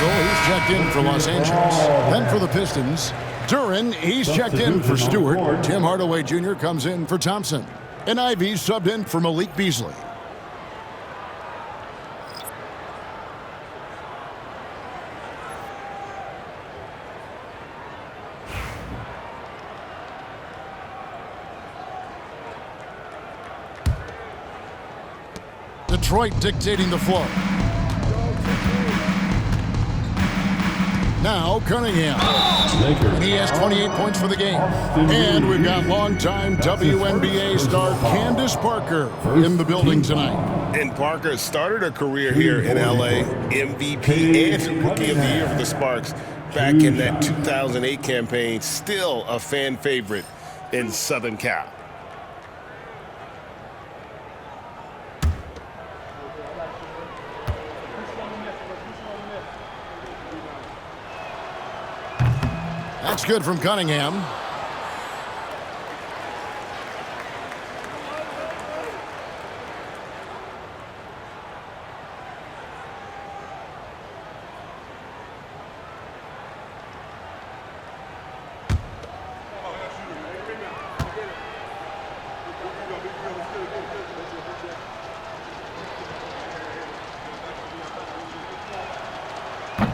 He's checked in for Los Angeles. Then for the Pistons, Duran, he's checked in for Stewart. Tim Hardaway Jr. comes in for Thompson. And Ivey's subbed in for Malik Beasley. Detroit dictating the flow. Now Cunningham. And he has 28 points for the game. And we've got longtime WNBA star Candace Parker in the building tonight. And Parker started a career here in L.A., MVP and Rookie of the Year for the Sparks back in that 2008 campaign. Still a fan favorite in Southern Cal. That's good from Cunningham.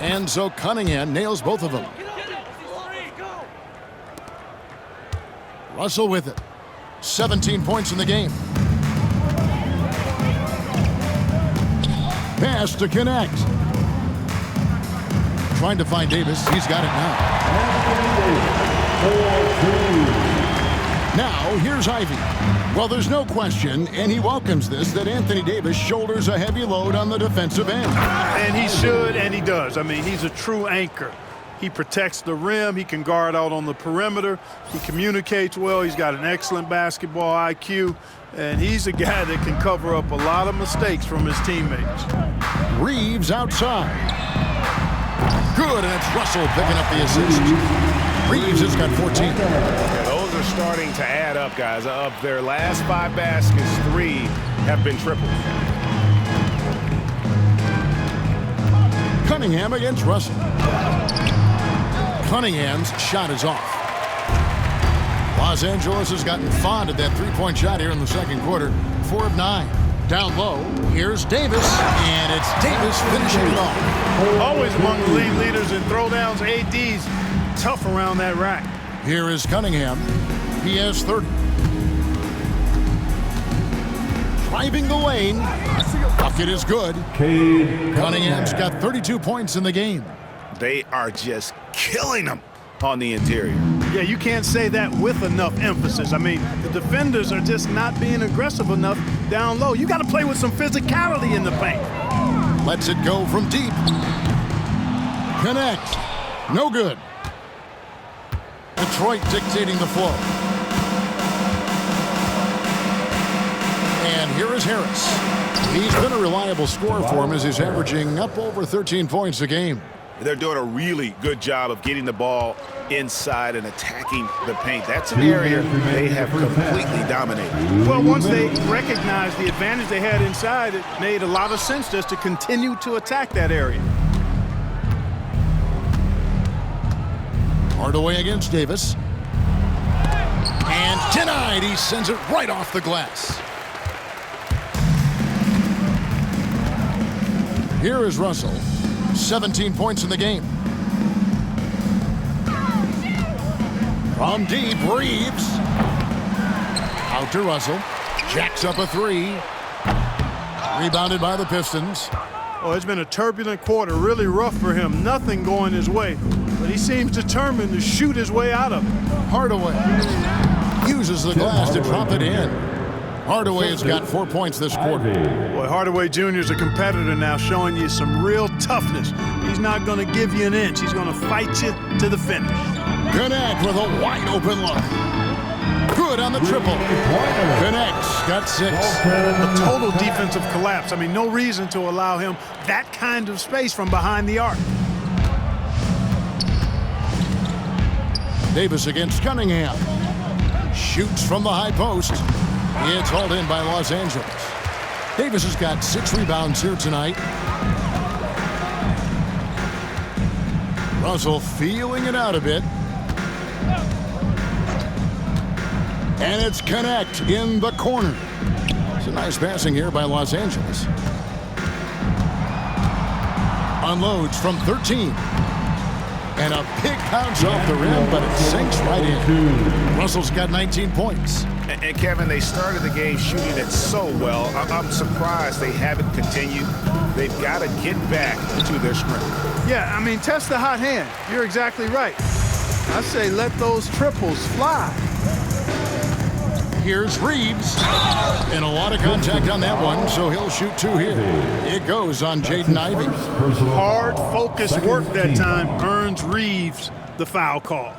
And so Cunningham nails both of them. Russell with it. 17 points in the game. Pass to connect. Trying to find Davis. He's got it now. Now, here's Ivy. Well, there's no question, and he welcomes this, that Anthony Davis shoulders a heavy load on the defensive end. And he should, and he does. I mean, he's a true anchor. He protects the rim. He can guard out on the perimeter. He communicates well. He's got an excellent basketball IQ. And he's a guy that can cover up a lot of mistakes from his teammates. Reeves outside. Good, and it's Russell picking up the assist. Reeves has got 14. Yeah, those are starting to add up, guys. Of their last 5 baskets, 3 have been triples. Cunningham against Russell. Cunningham's shot is off. Los Angeles has gotten fond of that three-point shot here in the second quarter. 4 of 9. Down low, here's Davis, and it's Davis finishing it off. Always among the league leaders in throwdowns, ADs, tough around that rack. Here is Cunningham. He has 30. Driving the lane. Bucket is good. Cunningham's got 32 points in the game. They are just killing them on the interior. Yeah, you can't say that with enough emphasis. I mean, the defenders are just not being aggressive enough down low. You got to play with some physicality in the paint. Lets it go from deep. Connect. No good. Detroit dictating the flow. And here is Harris. He's been a reliable scorer for him as he's averaging up over 13 points a game. They're doing a really good job of getting the ball inside and attacking the paint. That's an area they have completely dominated. Well, once they recognized the advantage they had inside, it made a lot of sense just to continue to attack that area. Hardaway against Davis. And denied. He sends it right off the glass. Here is Russell. 17 points in the game. From deep, Reeves. Out to Russell. Jacks up a 3. Rebounded by the Pistons. Oh, it's been a turbulent quarter, really rough for him. Nothing going his way, but he seems determined to shoot his way out of it. Hardaway uses the glass to drop it in. Hardaway has got 4 points this quarter. Boy, Hardaway Jr. is a competitor now, showing you some real toughness. He's not going to give you an inch. He's going to fight you to the finish. Connect with a wide open look. Good on the triple. Connects, got 6. A total defensive collapse. I mean, no reason to allow him that kind of space from behind the arc. Davis against Cunningham. Shoots from the high post. It's hauled in by Los Angeles. Davis has got 6 rebounds here tonight. Russell feeling it out a bit. And it's Connect in the corner. It's a nice passing here by Los Angeles. Unloads from 13. And a big bounce off the rim, but it sinks right in. Russell's got 19 points. And Kevin, they started the game shooting it so well. I'm surprised they haven't continued. They've got to get back to their strength. Yeah, I mean, test the hot hand. You're exactly right. I say let those triples fly. Here's Reeves. And a lot of contact on that one, so he'll shoot 2 here. It goes on Jaden Ivey. Hard, focused work that time earns Reeves the foul call.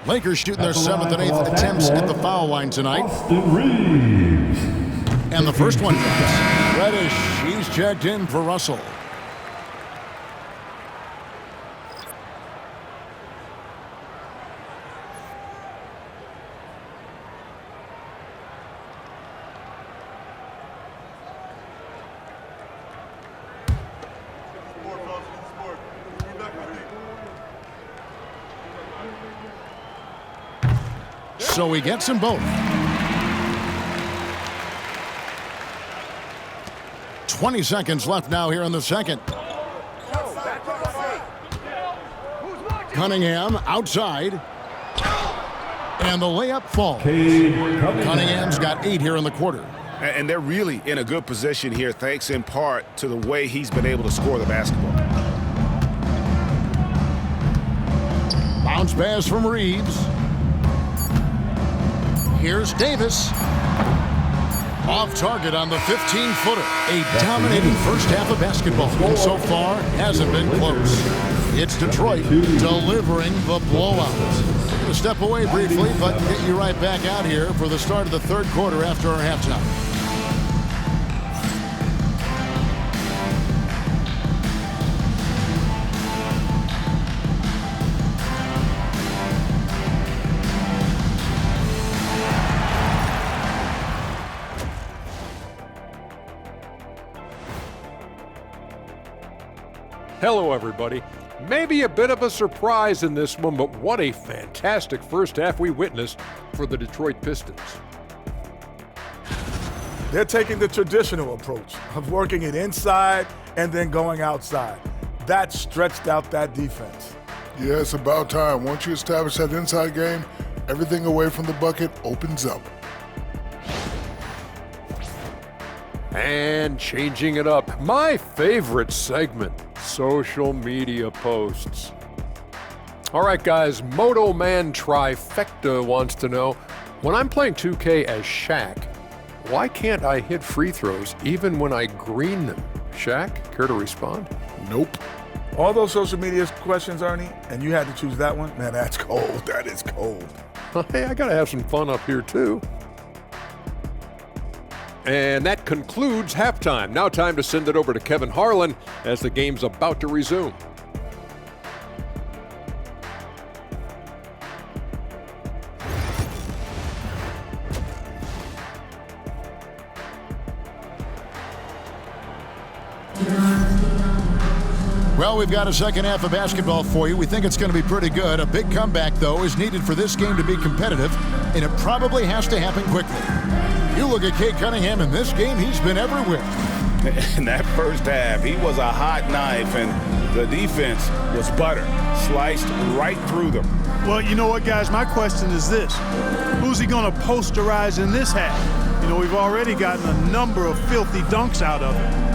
Lakers shooting their 7th and 8th attempts at the foul line tonight. Reeves. And the first one drops. Reddish, he's checked in for Russell. So he gets them both. 20 seconds left now here in the second. Cunningham outside. And the layup falls. Cunningham's got 8 here in the quarter. And they're really in a good position here, thanks in part to the way he's been able to score the basketball. Bounce pass from Reeves. Here's Davis. Off target on the 15-footer. A dominating first half of basketball. And so far, hasn't been close. It's Detroit delivering the blowout. to step away briefly, but get you right back out here for the start of the third quarter after our halftime. Hello, everybody. Maybe a bit of a surprise in this one, but what a fantastic first half we witnessed for the Detroit Pistons. They're taking the traditional approach of working it inside and then going outside. That stretched out that defense. Yeah, it's about time. Once you establish that inside game, everything away from the bucket opens up. And changing it up, my favorite segment, social media posts. All right, guys, Moto Man Trifecta wants to know, when I'm playing 2K as Shaq, why can't I hit free throws even when I green them? Shaq, care to respond? Nope. All those social media questions, Ernie, and you had to choose that one? Man, that's cold. That is cold. Hey, I gotta have some fun up here, too. And that concludes halftime. Now time to send it over to Kevin Harlan as the game's about to resume. Well, we've got a second half of basketball for you. We think it's going to be pretty good. A big comeback, though, is needed for this game to be competitive, and it probably has to happen quickly. You look at Cade Cunningham in this game, he's been everywhere. In that first half, he was a hot knife, and the defense was butter, sliced right through them. Well, you know what, guys? My question is this. Who's he going to posterize in this half? You know, we've already gotten a number of filthy dunks out of it.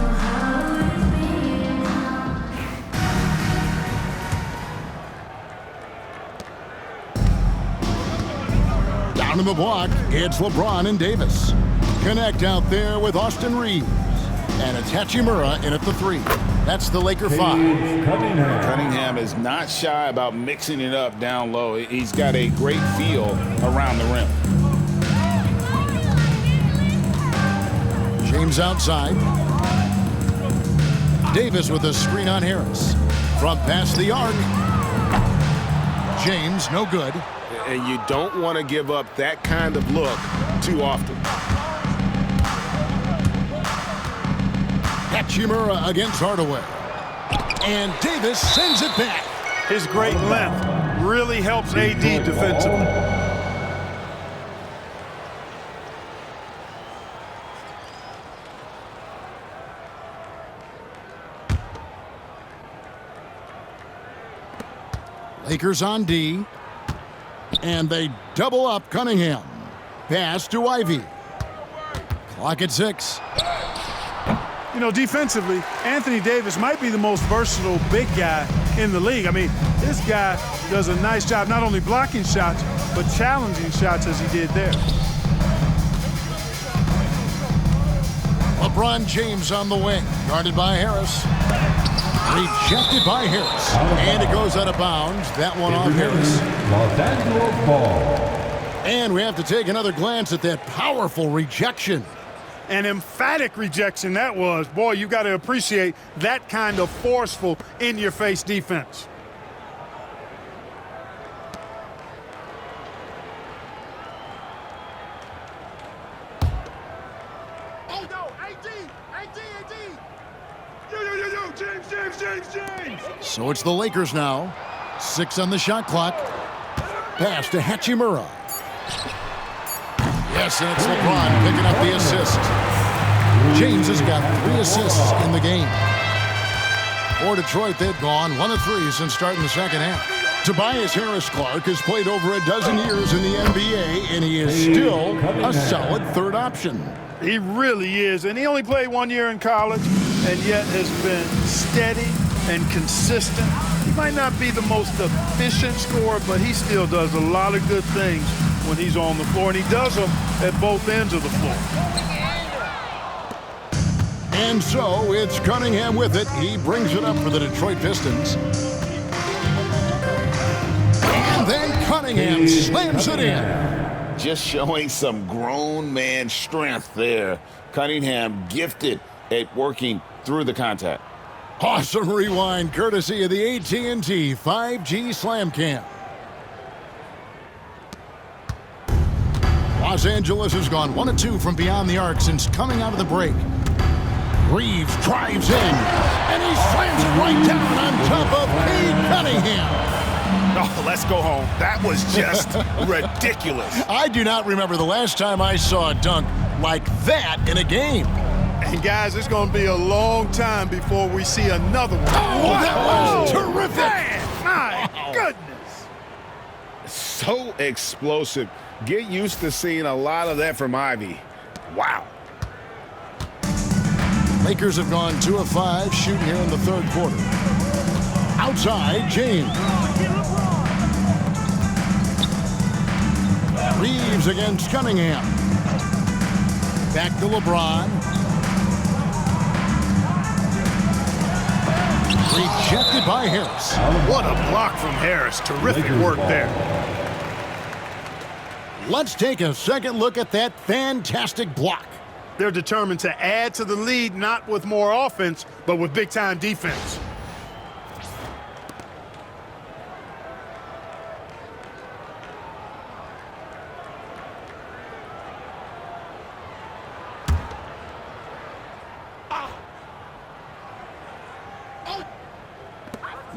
Down in the block, it's LeBron and Davis. Connect out there with Austin Reeves. And it's Hachimura in at the 3. That's the Laker 5. Cunningham is not shy about mixing it up down low. He's got a great feel around the rim. James outside. Davis with a screen on Harris. From past the arc. James, no good. And you don't want to give up that kind of look too often. Hachimura against Hardaway. And Davis sends it back. His great length really helps AD defensively. Lakers on D. And they double up Cunningham. Pass to Ivy. Clock at 6. You know, defensively, Anthony Davis might be the most versatile big guy in the league. I mean, this guy does a nice job not only blocking shots, but challenging shots as he did there. LeBron James on the wing, guarded by Harris. Rejected by Harris. And it goes out of bounds. That one off Harris. Los Angeles ball. And we have to take another glance at that powerful rejection. An emphatic rejection that was. Boy, you got to appreciate that kind of forceful, in-your-face defense. Oh, no, AD! James! So it's the Lakers now. 6 on the shot clock. Pass to Hachimura. Yes, and it's LeBron picking up the assist. James has got 3 assists in the game. For Detroit, they've gone 1 of 3 since starting the second half. Tobias Harris-Clark has played over a dozen years in the NBA, and he is still a solid third option. He really is, and he only played 1 year in college, and yet has been steady and consistent. He might not be the most efficient scorer, but he still does a lot of good things when he's on the floor, and he does them at both ends of the floor. And so it's Cunningham with it. He brings it up for the Detroit Pistons. And then Cunningham Cunningham slams it in. Just showing some grown man strength there. Cunningham gifted at working through the contact. Awesome rewind courtesy of the AT&T 5G Slam Cam. Los Angeles has gone 1 of 2 from beyond the arc since coming out of the break. Reeves drives in, and he slams it right down on top of Cade Cunningham. Oh, let's go home. That was just ridiculous. I do not remember the last time I saw a dunk like that in a game. And guys, it's going to be a long time before we see another one. Oh, that was terrific. Man, my goodness. So explosive. Get used to seeing a lot of that from Ivy. Wow. Lakers have gone 2 of 5 shooting here in the third quarter. Outside, James. Reeves against Cunningham. Back to LeBron. Rejected by Harris. What a block from Harris. Terrific work there. Let's take a second look at that fantastic block. They're determined to add to the lead, not with more offense, but with big-time defense.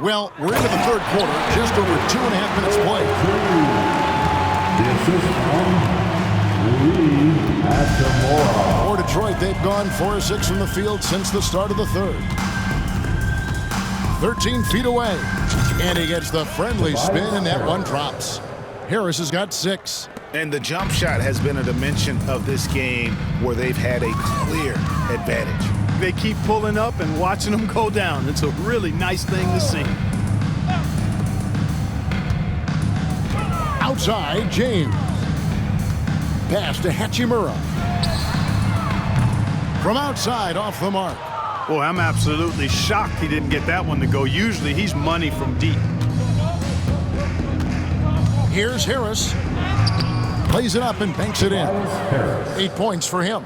Well, we're into the third quarter, just over 2.5 minutes played. The assist from Hachimura. For Detroit, they've gone 4 of 6 from the field since the start of the third. 13 feet away, and he gets the friendly spin, and that one drops. Harris has got 6. And the jump shot has been a dimension of this game where they've had a clear advantage. They keep pulling up and watching them go down. It's a really nice thing to see. Outside, James. Pass to Hachimura. From outside, off the mark. Boy, I'm absolutely shocked he didn't get that one to go. Usually he's money from deep. Here's Harris. Plays it up and banks it in. 8 points for him.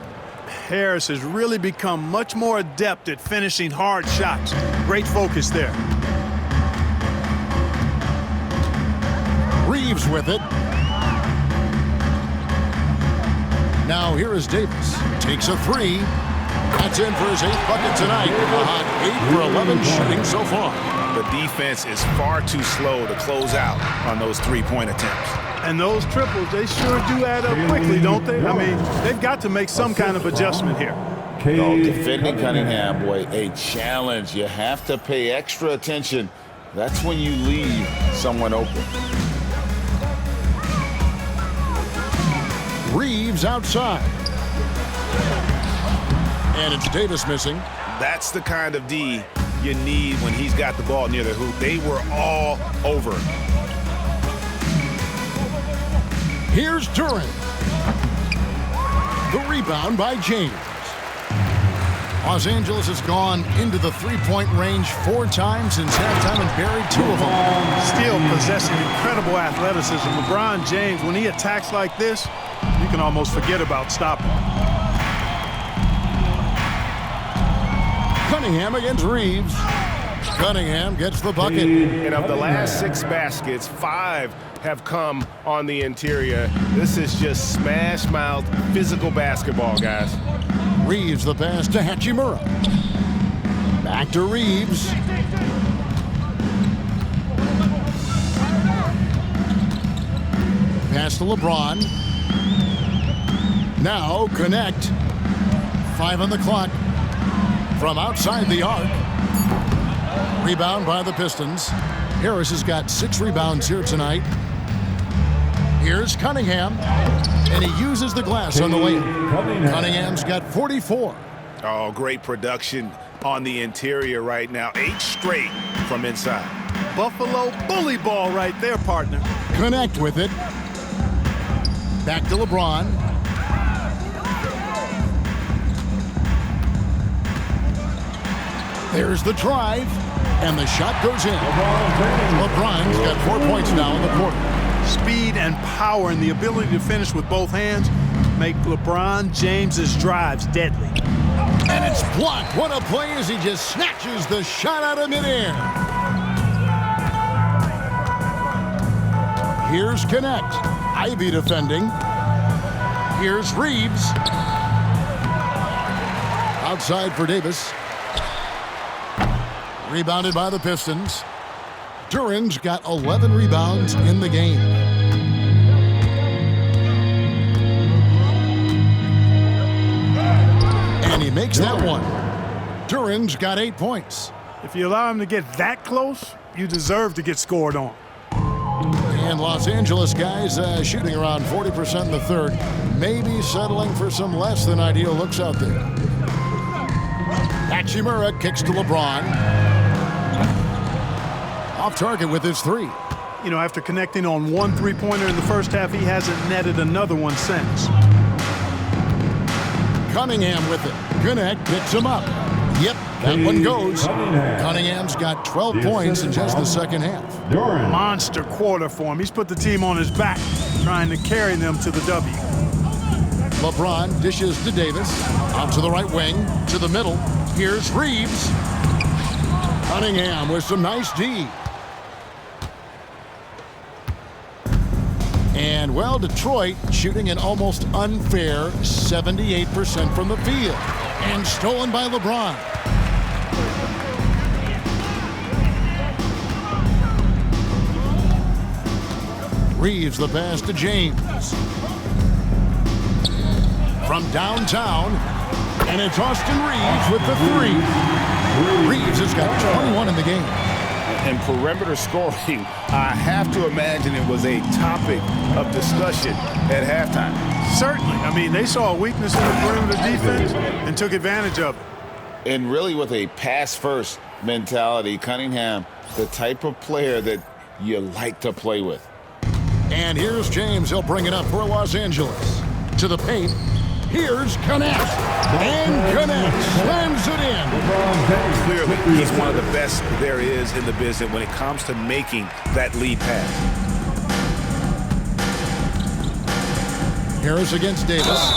Harris has really become much more adept at finishing hard shots. Great focus there. Reeves with it. Now here is Davis. Takes a 3. That's in for his 8th bucket tonight. A hot 8 for 11 shooting so far. The defense is far too slow to close out on those three-point attempts. And those triples, they sure do add up quickly, don't they? I mean, they've got to make some kind of adjustment here. Oh, defending Cunningham, boy, a challenge. You have to pay extra attention. That's when you leave someone open. Reeves outside. And it's Davis missing. That's the kind of D you need when he's got the ball near the hoop. They were all over it. Here's Duran. The rebound by James. Los Angeles has gone into the three-point range 4 times since halftime and buried 2 of them. Still possessing incredible athleticism. LeBron James, when he attacks like this, you can almost forget about stopping. Cunningham against Reeves. Cunningham gets the bucket. And of the last 6 baskets, 5 have come on the interior. This is just smash-mouth physical basketball, guys. Reeves the pass to Hachimura. Back to Reeves. Pass to LeBron. Now connect. 5 on the clock. From outside the arc. Rebound by the Pistons. Harris has got 6 rebounds here tonight. Here's Cunningham. And he uses the glass on the layup. Cunningham's got 44. Oh, great production on the interior right now. 8 straight from inside. Buffalo bully ball right there, partner. Connect with it. Back to LeBron. There's the drive, and the shot goes in. LeBron's got 4 points now in the quarter. Speed and power and the ability to finish with both hands make LeBron James's drives deadly. And it's blocked. What a play as he just snatches the shot out of midair. Here's Connect. Ivy defending. Here's Reeves. Outside for Davis. Rebounded by the Pistons. Duran's got 11 rebounds in the game. And he makes that one. Duran's got 8 points. If you allow him to get that close, you deserve to get scored on. And Los Angeles guys shooting around 40% in the third. Maybe settling for some less than ideal looks out there. Hachimura kicks to LeBron. Off target with his 3. You know, after connecting on 1 3-pointer in the first half, he hasn't netted another one since. Cunningham with it. Connect picks him up. Yep, that one goes. Cunningham's got 12 points in just the second half. Monster quarter for him. He's put the team on his back, trying to carry them to the W. LeBron dishes to Davis. Out to the right wing, to the middle. Here's Reeves. Cunningham with some nice D. And, well, Detroit shooting an almost unfair 78% from the field. And stolen by LeBron. Reeves the pass to James. From downtown. And it's Austin Reeves with the 3. Reeves has got 21 in the game. And perimeter scoring, I have to imagine it was a topic of discussion at halftime. Certainly. I mean, they saw a weakness in the perimeter defense and took advantage of it. And really with a pass-first mentality, Cunningham, the type of player that you like to play with. And here's James. He'll bring it up for Los Angeles. To the paint. Here's Connect. And Connect slams it in. Clearly, he's one of the best there is in the business when it comes to making that lead pass. Harris against Davis.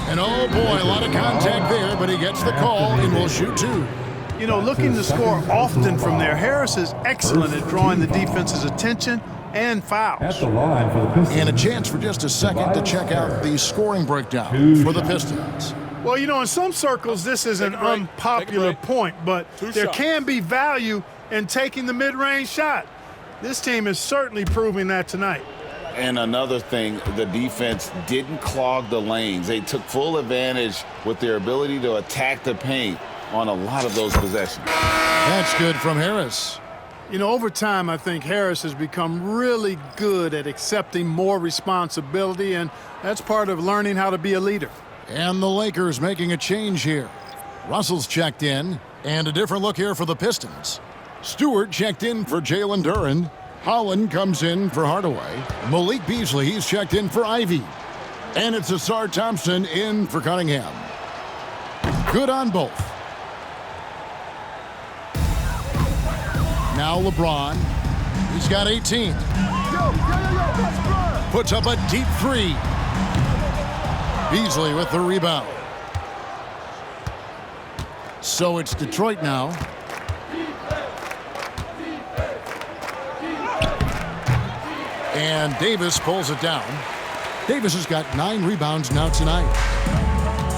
And oh boy, a lot of contact there, but he gets the call and will shoot 2. You know, looking to score often from there, Harris is excellent at drawing the defense's attention and fouls. At the line for the Pistons. And a chance for just a second to check out the scoring breakdown for the Pistons. Well, you know, in some circles, this is an unpopular point, but there can be value in taking the mid-range shot. This team is certainly proving that tonight. And another thing, the defense didn't clog the lanes. They took full advantage with their ability to attack the paint on a lot of those possessions. That's good from Harris. You know, over time, I think Harris has become really good at accepting more responsibility, and that's part of learning how to be a leader. And the Lakers making a change here. Russell's checked in, and a different look here for the Pistons. Stewart checked in for Jalen Duren. Holland comes in for Hardaway. Malik Beasley, he's checked in for Ivy. And it's Asar Thompson in for Cunningham. Good on both. Now LeBron. He's got 18. Puts up a deep 3. Beasley with the rebound. So it's Detroit now. And Davis pulls it down. Davis has got 9 rebounds now tonight.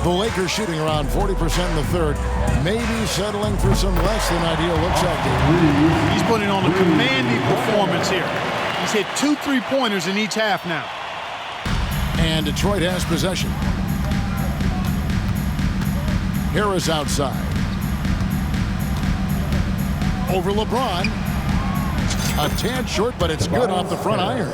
The Lakers shooting around 40% in the third. Maybe settling for some less than ideal looks out there. He's putting on a commanding performance here. He's hit 2 3-pointers in each half now. And Detroit has possession. Harris outside. Over LeBron. A tad short, but it's good off the front iron.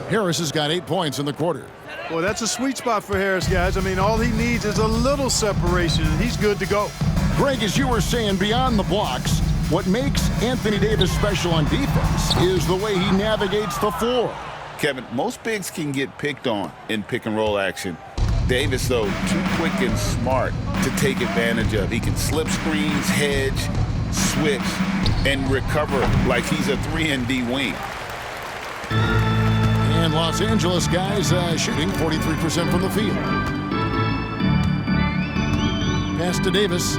Harris has got 8 points in the quarter. Well, that's a sweet spot for Harris, guys. I mean, all he needs is a little separation, and he's good to go. Greg, as you were saying, beyond the blocks, what makes Anthony Davis special on defense is the way he navigates the floor. Kevin, most bigs can get picked on in pick-and-roll action. Davis, though, too quick and smart to take advantage of. He can slip screens, hedge, switch, and recover like he's a 3-and-D wing. And And Los Angeles guys shooting 43% from the field. Pass to Davis.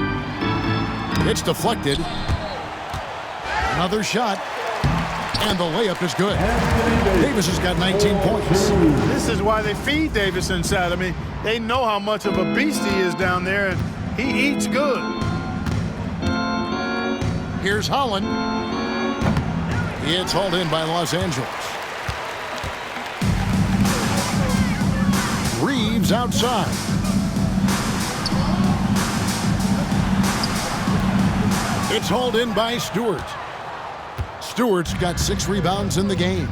It's deflected. Another shot. And the layup is good. Davis has got 19 points. This is why they feed Davis inside. I mean, they know how much of a beast he is down there, and he eats good. Here's Holland. It's hauled in by Los Angeles. Reeves outside. It's hauled in by Stewart. Stewart's got 6 rebounds in the game.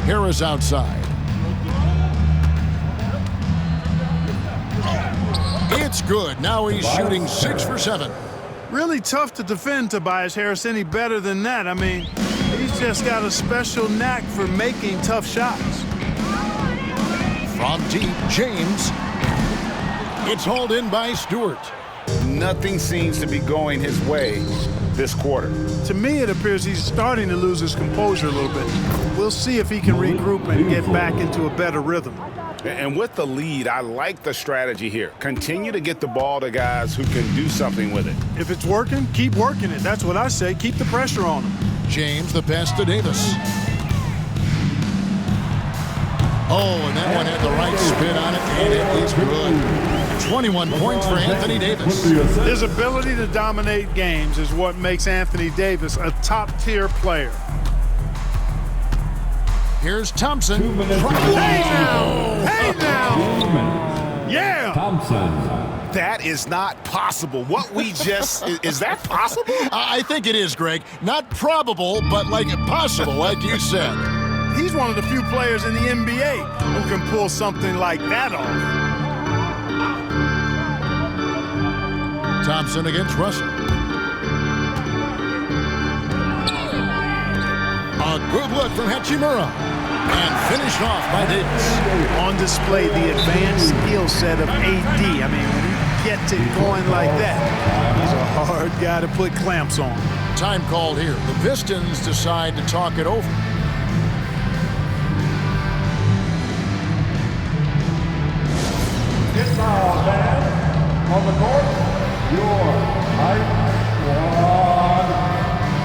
Harris outside. It's good. Now he's shooting 6 for 7. Really tough to defend Tobias Harris any better than that. I mean, he's just got a special knack for making tough shots. From deep, James. It's hauled in by Stewart. Nothing seems to be going his way this quarter. To me, it appears he's starting to lose his composure a little bit. We'll see if he can regroup and get back into a better rhythm. And with the lead, I like the strategy here. Continue to get the ball to guys who can do something with it. If it's working, keep working it. That's what I say. Keep the pressure on him. James, the pass to Davis. Oh, and that one had the right spin on it, and it is good. 21 points for Anthony Davis. His ability to dominate games is what makes Anthony Davis a top-tier player. Here's Thompson. Hey now! Hey now! Yeah! Thompson. That is not possible. What we just, is that possible? I think it is, Greg. Not probable, but like possible, like you said. He's one of the few players in the NBA who can pull something like that off. Thompson against Russell. A good look from Hachimura. And finished off by Davis. On display, the advanced skill set of AD. I mean, when you get to going like that, he's a hard guy to put clamps on. Time called here. The Pistons decide to talk it over. It's now, man, on the court, your hype squad.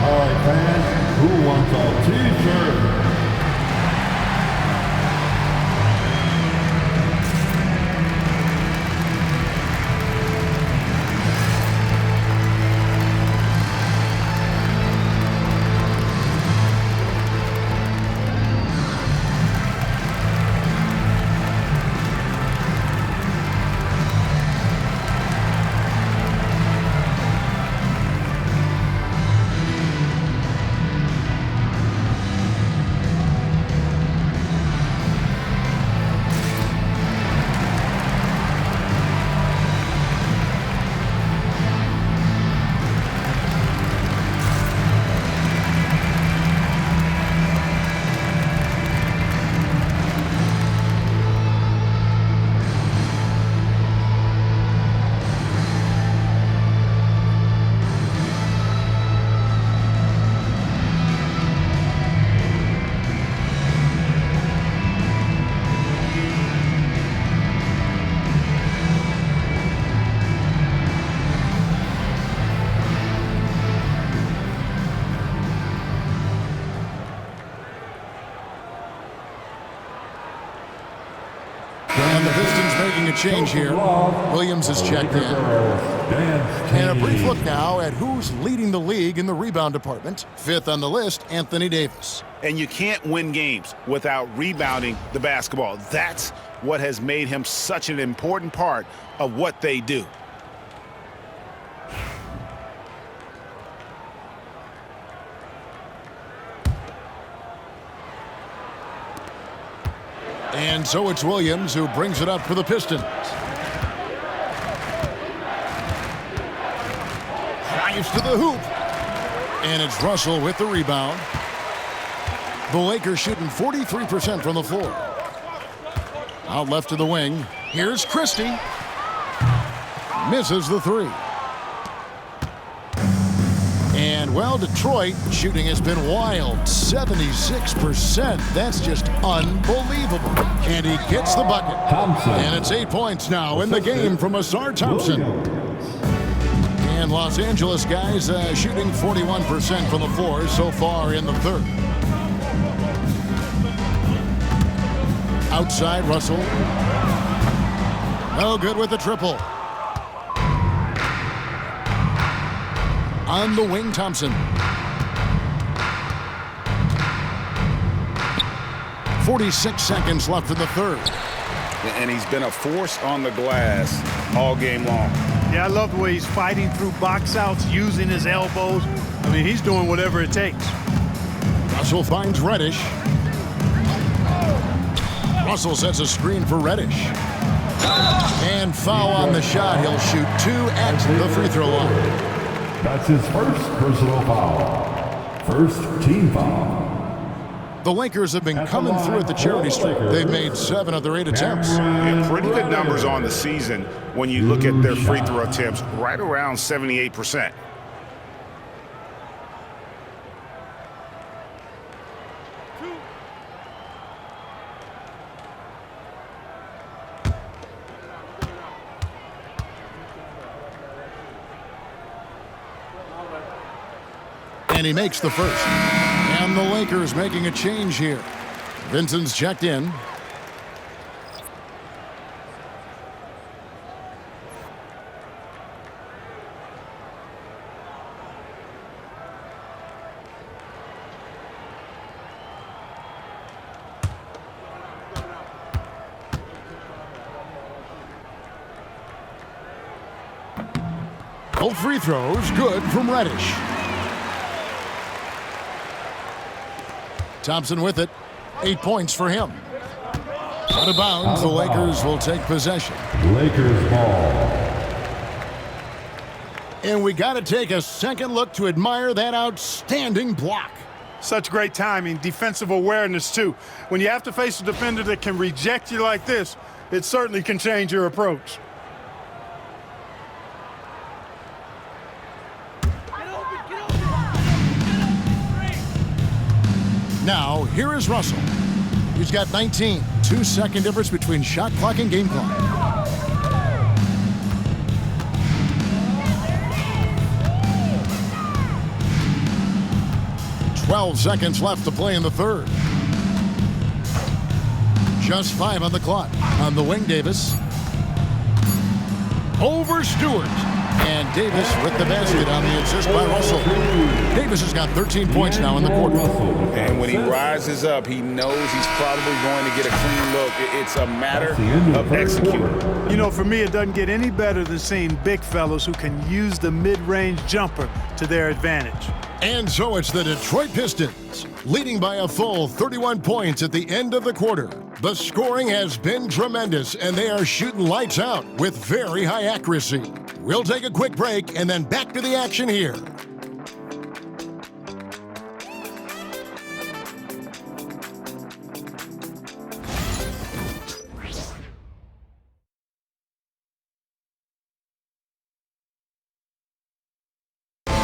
All right, fans, who wants a t-shirt? And the Pistons making a change here. Williams is checked in. And a brief look now at who's leading the league in the rebound department. 5th on the list, Anthony Davis. And you can't win games without rebounding the basketball. That's what has made him such an important part of what they do. And so it's Williams who brings it up for the Pistons. Drives to the hoop. And it's Russell with the rebound. The Lakers shooting 43% from the floor. Out left to the wing. Here's Christie. Misses the 3. And, well, Detroit shooting has been wild, 76%. That's just unbelievable. And he gets the bucket. Thompson. And it's 8 points now in the game from Asar Thompson. And Los Angeles guys shooting 41% from the floor so far in the third. Outside, Russell. No good with the triple. On the wing, Thompson. 46 seconds left in the third. And he's been a force on the glass all game long. Yeah, I love the way he's fighting through box outs, using his elbows. I mean, he's doing whatever it takes. Russell finds Reddish. Russell sets a screen for Reddish. And foul on the shot. He'll shoot 2 at the free throw line. That's his first personal foul. First team foul. The Lakers have been coming through at the charity stripe. They've made 7 of their 8 attempts. Yeah, pretty good numbers on the season when you look at their free throw attempts, right around 78%. And he makes the first. And the Lakers making a change here. Vincent's checked in. Both free throws good from Reddish. Thompson with it. 8 points for him. Out of bounds, the Lakers will take possession. Lakers ball. And we got to take a second look to admire that outstanding block. Such great timing, defensive awareness, too. When you have to face a defender that can reject you like this, it certainly can change your approach. Now, here is Russell. He's got 19. 2-second difference between shot clock and game clock. "12 seconds left to play in the third. Just 5 on the clock. On the wing, Davis. Over Stewart. And Davis with the basket on the assist by Russell. Davis has got 13 points now in the quarter. And when he rises up, he knows he's probably going to get a clean look. It's a matter of executing. You know, for me, it doesn't get any better than seeing big fellas who can use the mid-range jumper to their advantage. And so it's the Detroit Pistons, leading by a full 31 points at the end of the quarter. The scoring has been tremendous, and they are shooting lights out with very high accuracy. We'll take a quick break and then back to the action here.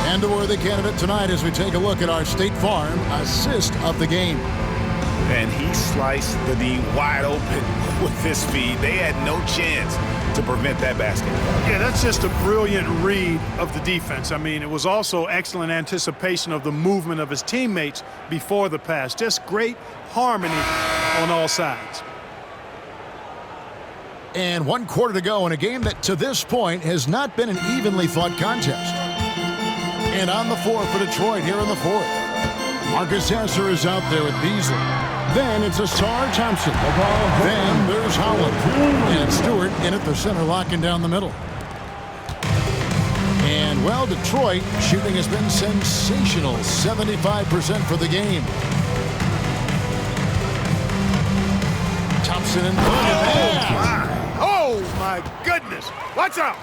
And a worthy candidate tonight as we take a look at our State Farm assist of the game. And he sliced the D wide open with his feed. They had no chance to prevent that basket. Yeah, that's just a brilliant read of the defense. I mean, it was also excellent anticipation of the movement of his teammates before the pass. Just great harmony on all sides. And 1 quarter to go in a game that to this point has not been an evenly fought contest. And on the floor for Detroit here in the fourth. Marcus Sasser is out there with Beasley. Then it's Asar Thompson. Then there's Holland. And Stewart in at the center, locking down the middle. And, well, Detroit shooting has been sensational. 75% for the game. Thompson in front of that. Oh, my goodness. Watch out.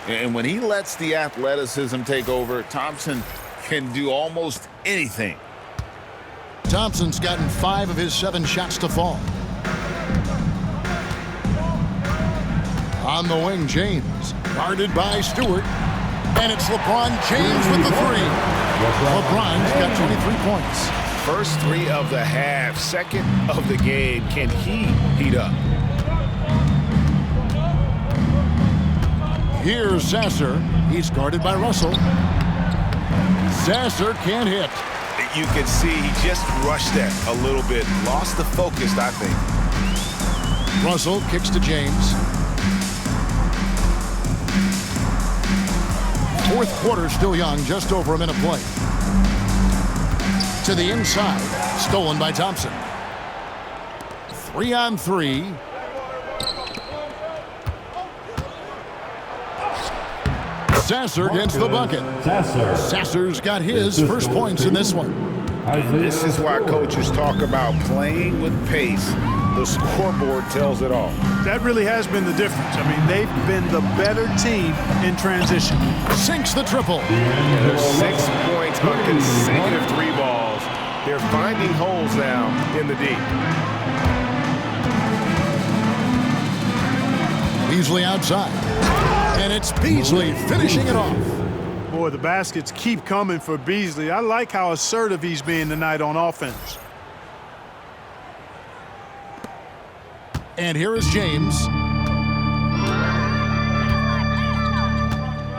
And when he lets the athleticism take over, Thompson can do almost anything. Thompson's gotten 5 of his 7 shots to fall. On the wing, James. Guarded by Stewart. And it's LeBron James with the three. LeBron's got 23 points. First three of the half, second of the game. Can he heat up? Here's Sasser. He's guarded by Russell. Sasser can't hit. You can see he just rushed that a little bit. Lost the focus, I think. Russell kicks to James. Fourth quarter still young, just over a minute play. To the inside, stolen by Thompson. 3-on-3. Sasser gets the bucket. Sasser's got his first points in this one. This is why coaches talk about playing with pace. The scoreboard tells it all. That really has been the difference. I mean, they've been the better team in transition. Sinks the triple. There's 6 points on consecutive 3 balls. They're finding holes now in the D. Beasley outside. And it's Beasley finishing it off. Boy, the baskets keep coming for Beasley. I like how assertive he's being tonight on offense. And here is James.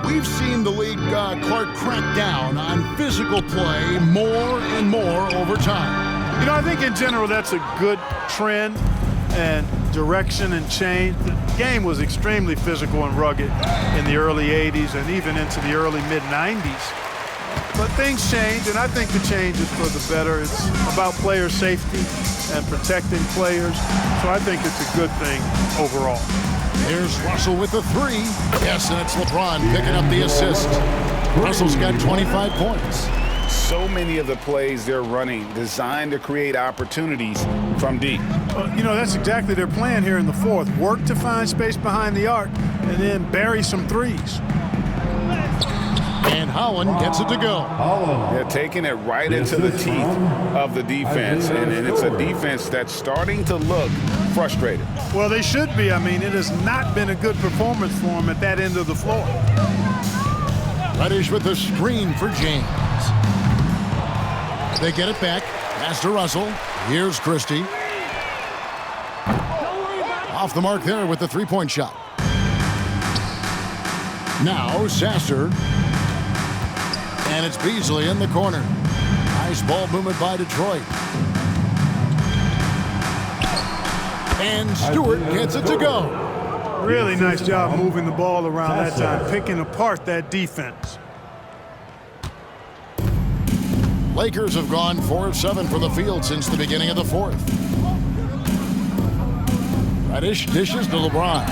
We've seen the league, Clark, crack down on physical play more and more over time. You know, I think in general that's a good trend and direction and change. The game was extremely physical and rugged in the early 80s and even into the early mid-90s. But things change, and I think the change is for the better. It's about player safety and protecting players, so I think it's a good thing overall. Here's Russell with the three. Yes, and it's LeBron picking up the assist. Russell's got 25 points. So many of the plays they're running designed to create opportunities from deep. You know, that's exactly their plan here in the fourth. Work to find space behind the arc and then bury some threes. And Holland gets it to go. They're taking it right into the teeth of the defense, and it's a defense that's starting to look frustrated. Well, they should be. I mean, it has not been a good performance for them at that end of the floor. Reddish with the screen for James. They get it back. Pass to Russell. Here's Christie. Off the mark there with the three-point shot. Now Sasser. And it's Beasley in the corner. Nice ball movement by Detroit. And Stewart gets it to go. Really nice job moving the ball around that time, picking apart that defense. Lakers have gone 4 of 7 from the field since the beginning of the fourth. Reddish dishes to LeBron.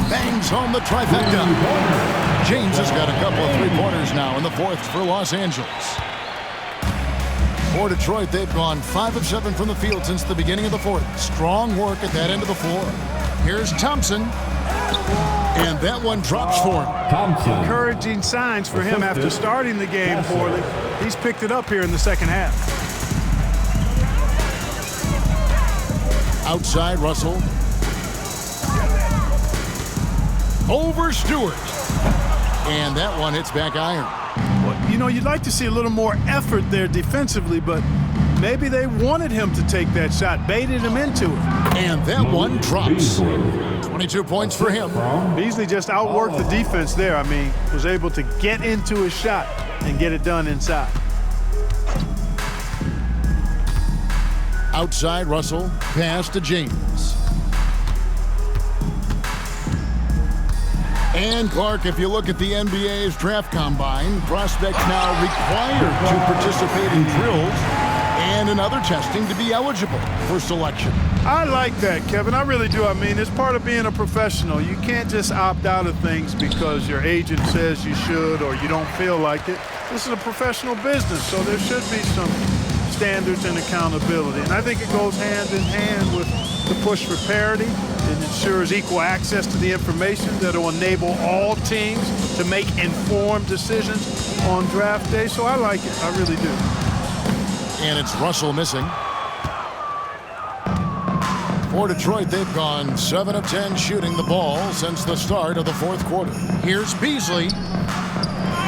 Bangs home the trifecta. James has got a couple of three-pointers now in the fourth for Los Angeles. For Detroit, they've gone 5 of 7 from the field since the beginning of the fourth. Strong work at that end of the floor. Here's Thompson. And that one drops for him. Encouraging signs for him after starting the game poorly. He's picked it up here in the second half. Outside, Russell. Over Stewart. And that one hits back iron. Well, you know, you'd like to see a little more effort there defensively, but maybe they wanted him to take that shot, baited him into it. And that one drops. 22 points for him. Beasley just outworked the defense there. I mean, was able to get into his shot and get it done inside. Outside, Russell. Pass to James. And Clark, if you look at the NBA's draft combine, prospects now required to participate in drills and in other testing to be eligible for selection. I like that, Kevin. I really do. I mean, it's part of being a professional. You can't just opt out of things because your agent says you should or you don't feel like it. This is a professional business, so there should be some standards and accountability. And I think it goes hand in hand with the push for parity. It ensures equal access to the information that will enable all teams to make informed decisions on draft day. So I like it. I really do. And it's Russell missing. For Detroit, they've gone 7 of 10 shooting the ball since the start of the fourth quarter. Here's Beasley.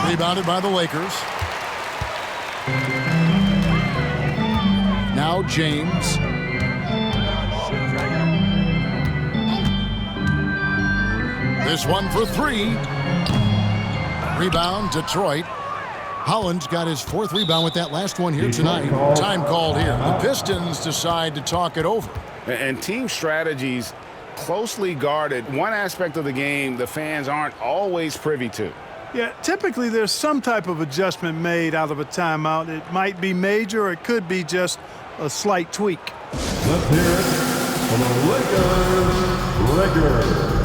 Rebounded by the Lakers. Now James. This one for 3. Rebound, Detroit. Holland's got his 4th rebound with that last one here tonight. Time called here. The Pistons decide to talk it over. And team strategies closely guarded. One aspect of the game the fans aren't always privy to. Yeah, typically there's some type of adjustment made out of a timeout. It might be major or it could be just a slight tweak. Let's hear it for the Lakers.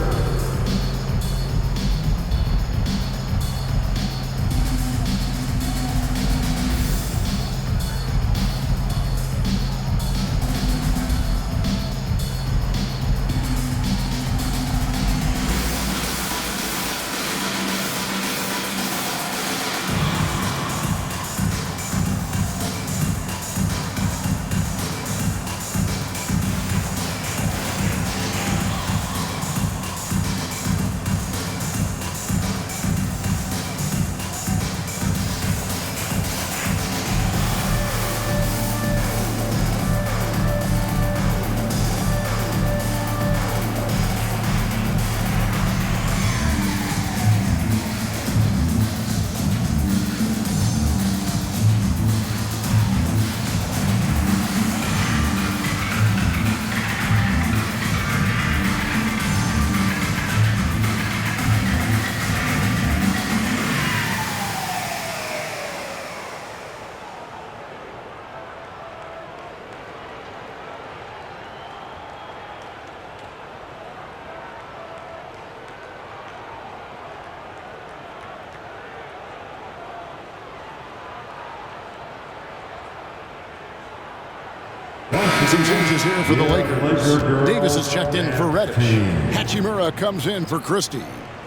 Some changes here for the Lakers. Davis is checked in for Reddish. Hachimura comes in for Christie.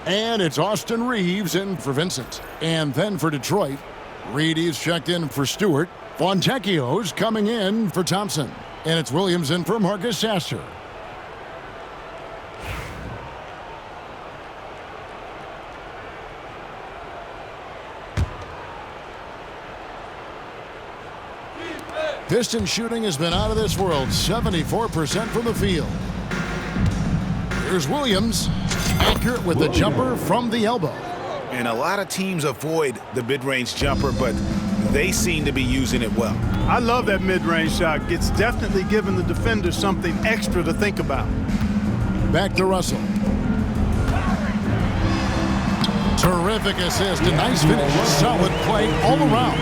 And it's Austin Reeves in for Vincent. And then for Detroit, Reedy's checked in for Stewart. Fontecchio's coming in for Thompson. And it's Williams in for Marcus Sasser. Pistons shooting has been out of this world, 74% from the field. Here's Williams, accurate with the jumper from the elbow. And a lot of teams avoid the mid-range jumper, but they seem to be using it well. I love that mid-range shot. It's definitely giving the defender something extra to think about. Back to Russell. Terrific assist, a nice finish, solid play all around.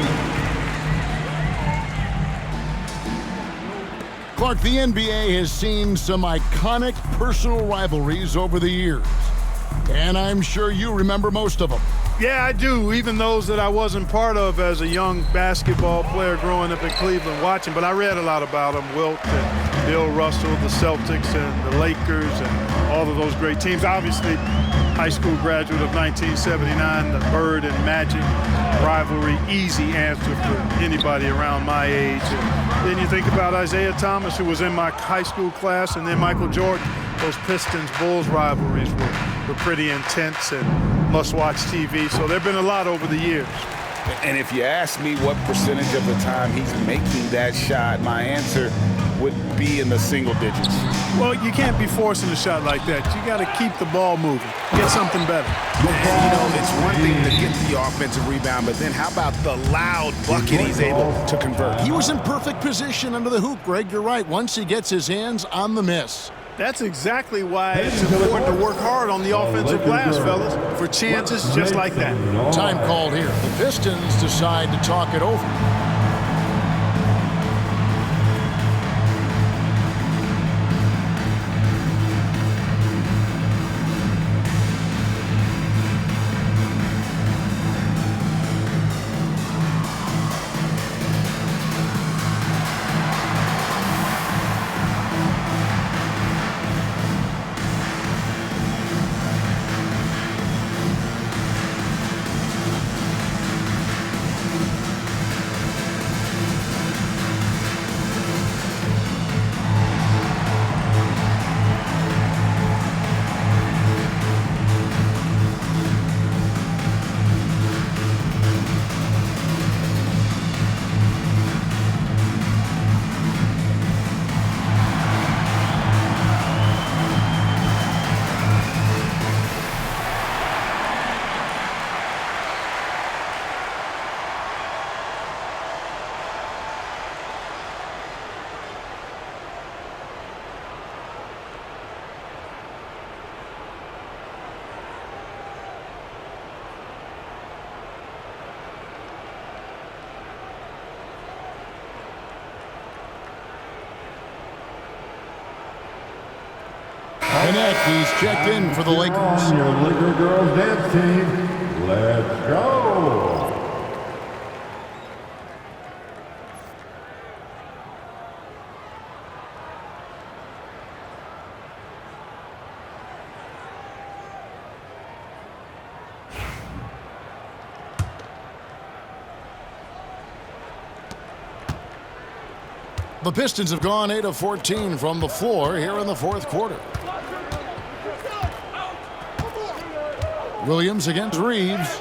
Clark, the NBA has seen some iconic personal rivalries over the years, and I'm sure you remember most of them. Yeah, I do, even those that I wasn't part of as a young basketball player growing up in Cleveland watching, but I read a lot about them. Wilt and Bill Russell, the Celtics and the Lakers and all of those great teams. Obviously, high school graduate of 1979, the Bird and Magic rivalry, easy answer for anybody around my age. And then you think about Isaiah Thomas, who was in my high school class, and then Michael Jordan. Those Pistons-Bulls rivalries were pretty intense and must-watch TV. So there have been a lot over the years. And if you ask me what percentage of the time he's making that shot, my answer would be in the single digits. Well, you can't be forcing a shot like that. You got to keep the ball moving. Get something better. And, you know, it's one thing to get the offensive rebound, but then how about the loud bucket he's able to convert? He was in perfect position under the hoop, Greg. You're right. Once he gets his hands on the miss. That's exactly why it's important to work hard on the offensive glass, fellas, for chances just like that. Time called here. The Pistons decide to talk it over. Connect, he's checked in for the Lakers. On your Laker girls dance team. Let's go. The Pistons have gone 8 of 14 from the floor here in the fourth quarter. Williams against Reeves.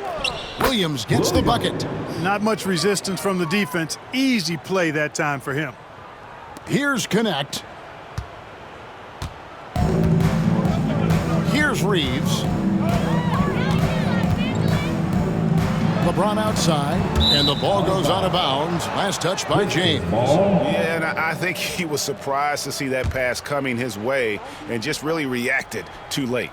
Williams gets the bucket. Not much resistance from the defense. Easy play that time for him. Here's Connect. Here's Reeves. LeBron outside, and the ball goes out of bounds. Last touch by James. Yeah, and I think he was surprised to see that pass coming his way and just really reacted too late.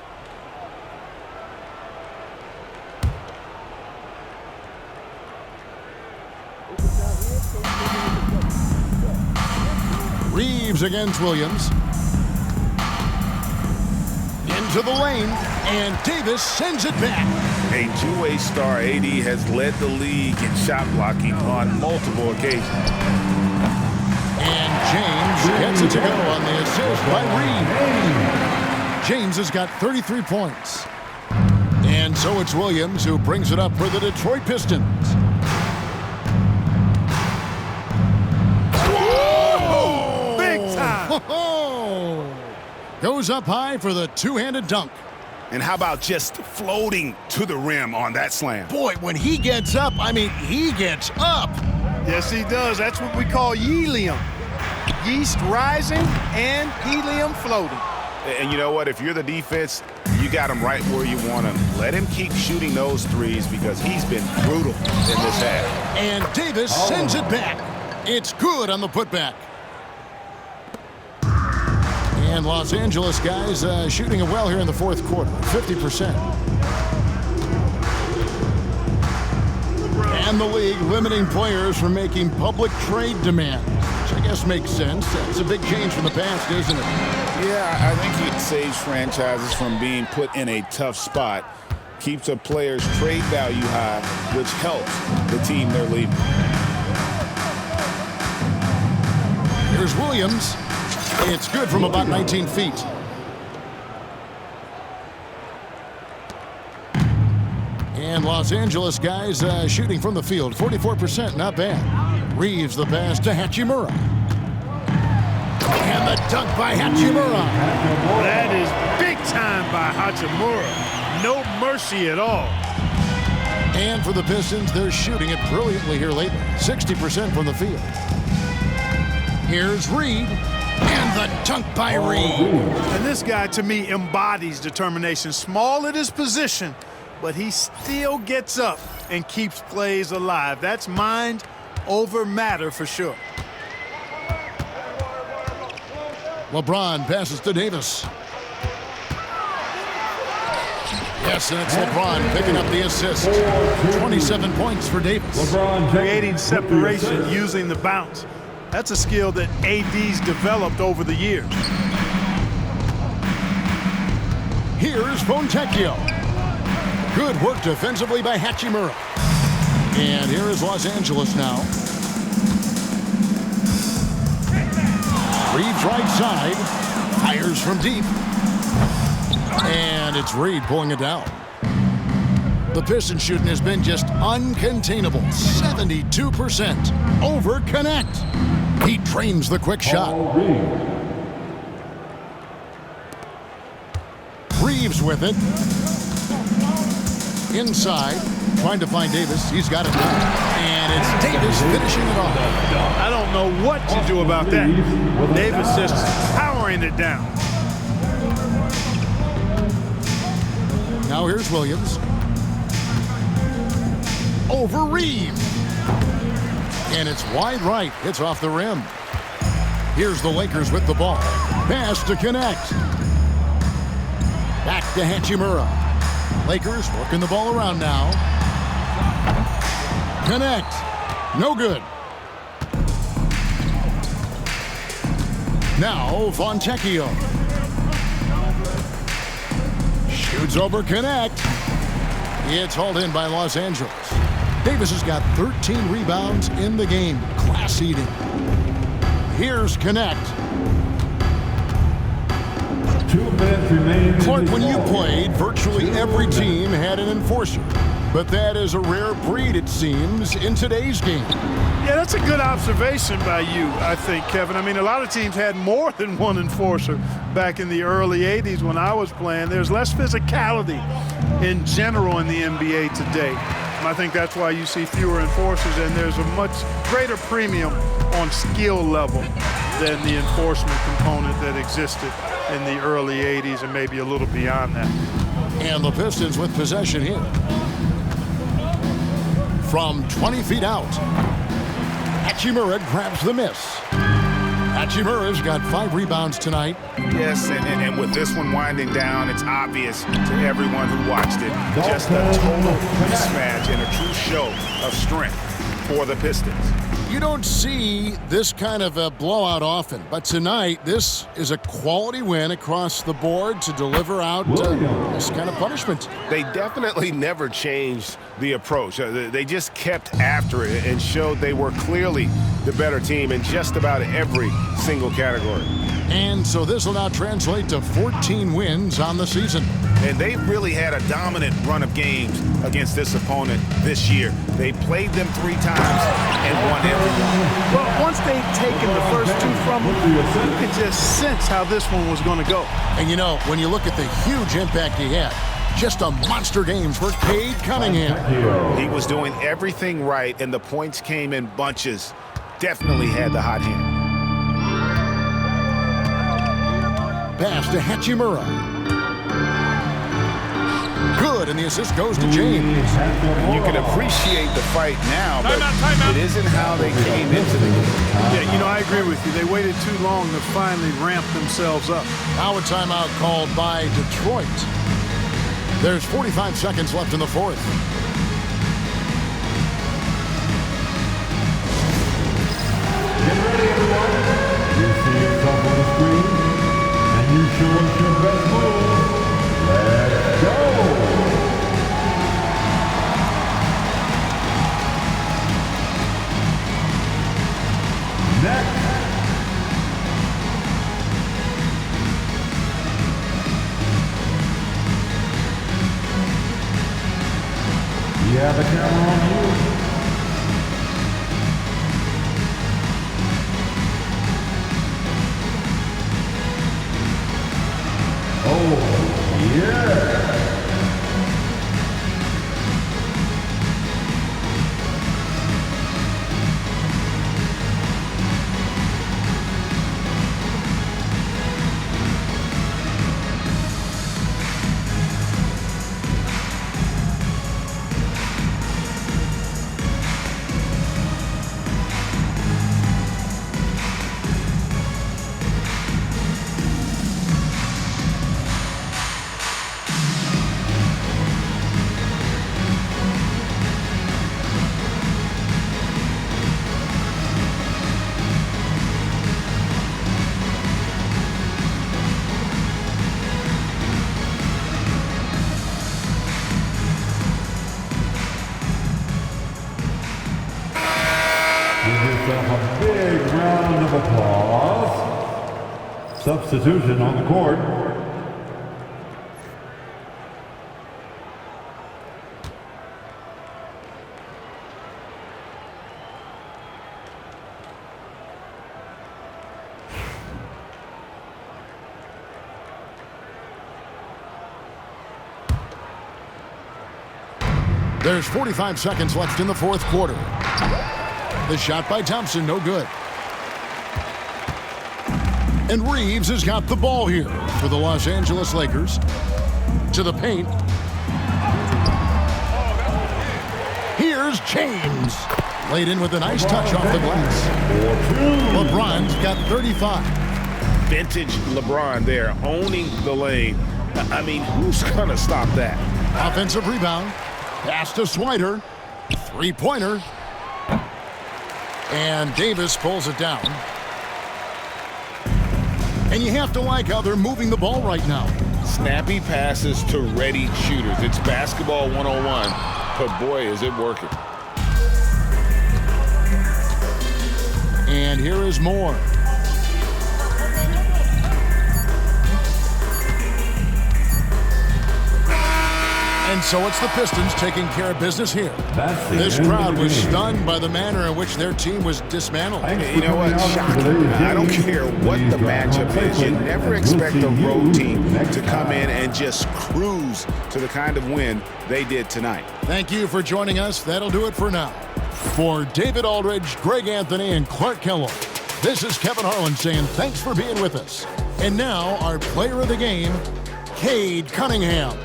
Reeves against Williams. Into the lane, and Davis sends it back. A two-way star, AD has led the league in shot blocking on multiple occasions. And James gets it to go on the assist by Reeves. James has got 33 points. And so it's Williams who brings it up for the Detroit Pistons. Whoa! Big time! Goes up high for the two-handed dunk. And how about just floating to the rim on that slam? Boy, when he gets up, I mean, he gets up. Yes, he does. That's what we call helium. Yeast rising and helium floating. And you know what? If you're the defense, you got him right where you want him. Let him keep shooting those threes because he's been brutal in this half. And Davis sends it back. It's good on the putback. And Los Angeles guys shooting it well here in the fourth quarter, 50%. And the league limiting players from making public trade demands, which I guess makes sense. That's a big change from the past, isn't it? Yeah, I think it saves franchises from being put in a tough spot, keeps a player's trade value high, which helps the team they're leaving. Here's Williams. It's good from about 19 feet. And Los Angeles guys shooting from the field, 44%, not bad. Reeves the pass to Hachimura. And the dunk by Hachimura. That is big time by Hachimura. No mercy at all. And for the Pistons, they're shooting it brilliantly here lately, 60% from the field. Here's Reed. And the dunk by Reed. And this guy, to me, embodies determination. Small at his position, but he still gets up and keeps plays alive. That's mind over matter for sure. LeBron passes to Davis. Yes, and it's LeBron picking up the assist. 27 points for Davis. Creating separation using the bounce. That's a skill that AD's developed over the years. Here's Fontecchio. Good work defensively by Hachimura. And here is Los Angeles now. Reeves right side. Fires from deep. And it's Reed pulling it down. The Pistons shooting has been just uncontainable. 72%. Over Connect. He trains the quick shot. Reeves with it. Inside. Trying to find Davis. He's got it now. And it's Davis finishing it off. I don't know what to do about that. Davis just powering it down. Now here's Williams. Over Reeves. And it's wide right. It's off the rim. Here's the Lakers with the ball. Pass to Connect. Back to Hachimura. Lakers working the ball around now. Connect. No good. Now Fontecchio. Shoots over Connect. It's hauled in by Los Angeles. Davis has got 13 rebounds in the game. Class eating. Here's Connect. 2 minutes remaining. Clark, when you played, virtually every team had an enforcer. But that is a rare breed, it seems, in today's game. Yeah, that's a good observation by you, I think, Kevin. I mean, a lot of teams had more than one enforcer back in the early 80s when I was playing. There's less physicality in general in the NBA today. And I think that's why you see fewer enforcers, and there's a much greater premium on skill level than the enforcement component that existed in the early 80s and maybe a little beyond that. And the Pistons with possession here. From 20 feet out, Hachimura grabs the miss. Hachimura's got 5 rebounds tonight. Yes, and with this one winding down, it's obvious to everyone who watched it. Just a total mismatch and a true show of strength for the Pistons. You don't see this kind of a blowout often, but tonight this is a quality win across the board to deliver out this kind of punishment. They definitely never changed the approach. They just kept after it and showed they were clearly the better team in just about every single category. And so this will now translate to 14 wins on the season. And they really had a dominant run of games against this opponent this year. They played them 3 times and won every one. Well, once they'd taken the first 2 from them, you could just sense how this one was going to go. And you know, when you look at the huge impact he had, just a monster games for Cade Cunningham. He was doing everything right, and the points came in bunches. Definitely had the hot hand. Pass to Hachimura. Good, and the assist goes to James. You can appreciate the fight now, but it isn't how they came into the game. Yeah, you know, I agree with you. They waited too long to finally ramp themselves up. Now a timeout called by Detroit. There's 45 seconds left in the 4th. Get ready, everyone. You see yourself on the screen, and you show us your best move. Let's go. Next. Yeah, the camera on you. Oh, yeah. A big round of applause. Substitution on the court. There's 45 seconds left in the 4th quarter. The shot by Thompson, no good. And Reeves has got the ball here for the Los Angeles Lakers. To the paint. Here's James. Laid in with a nice touch off the glass. LeBron's got 35. Vintage LeBron there, owning the lane. I mean, who's going to stop that? Offensive rebound. Pass to Swider. 3-pointer. And Davis pulls it down. And you have to like how they're moving the ball right now. Snappy passes to ready shooters. It's basketball 101, but boy, is it working. And here is Moore. And so it's the Pistons taking care of business here. This crowd was stunned by the manner in which their team was dismantled. You know what? Shocking. I don't care what the matchup is. You never expect a road team to come in and just cruise to the kind of win they did tonight. Thank you for joining us. That'll do it for now. For David Aldridge, Greg Anthony, and Clark Kellogg, this is Kevin Harlan saying thanks for being with us. And now our player of the game, Cade Cunningham.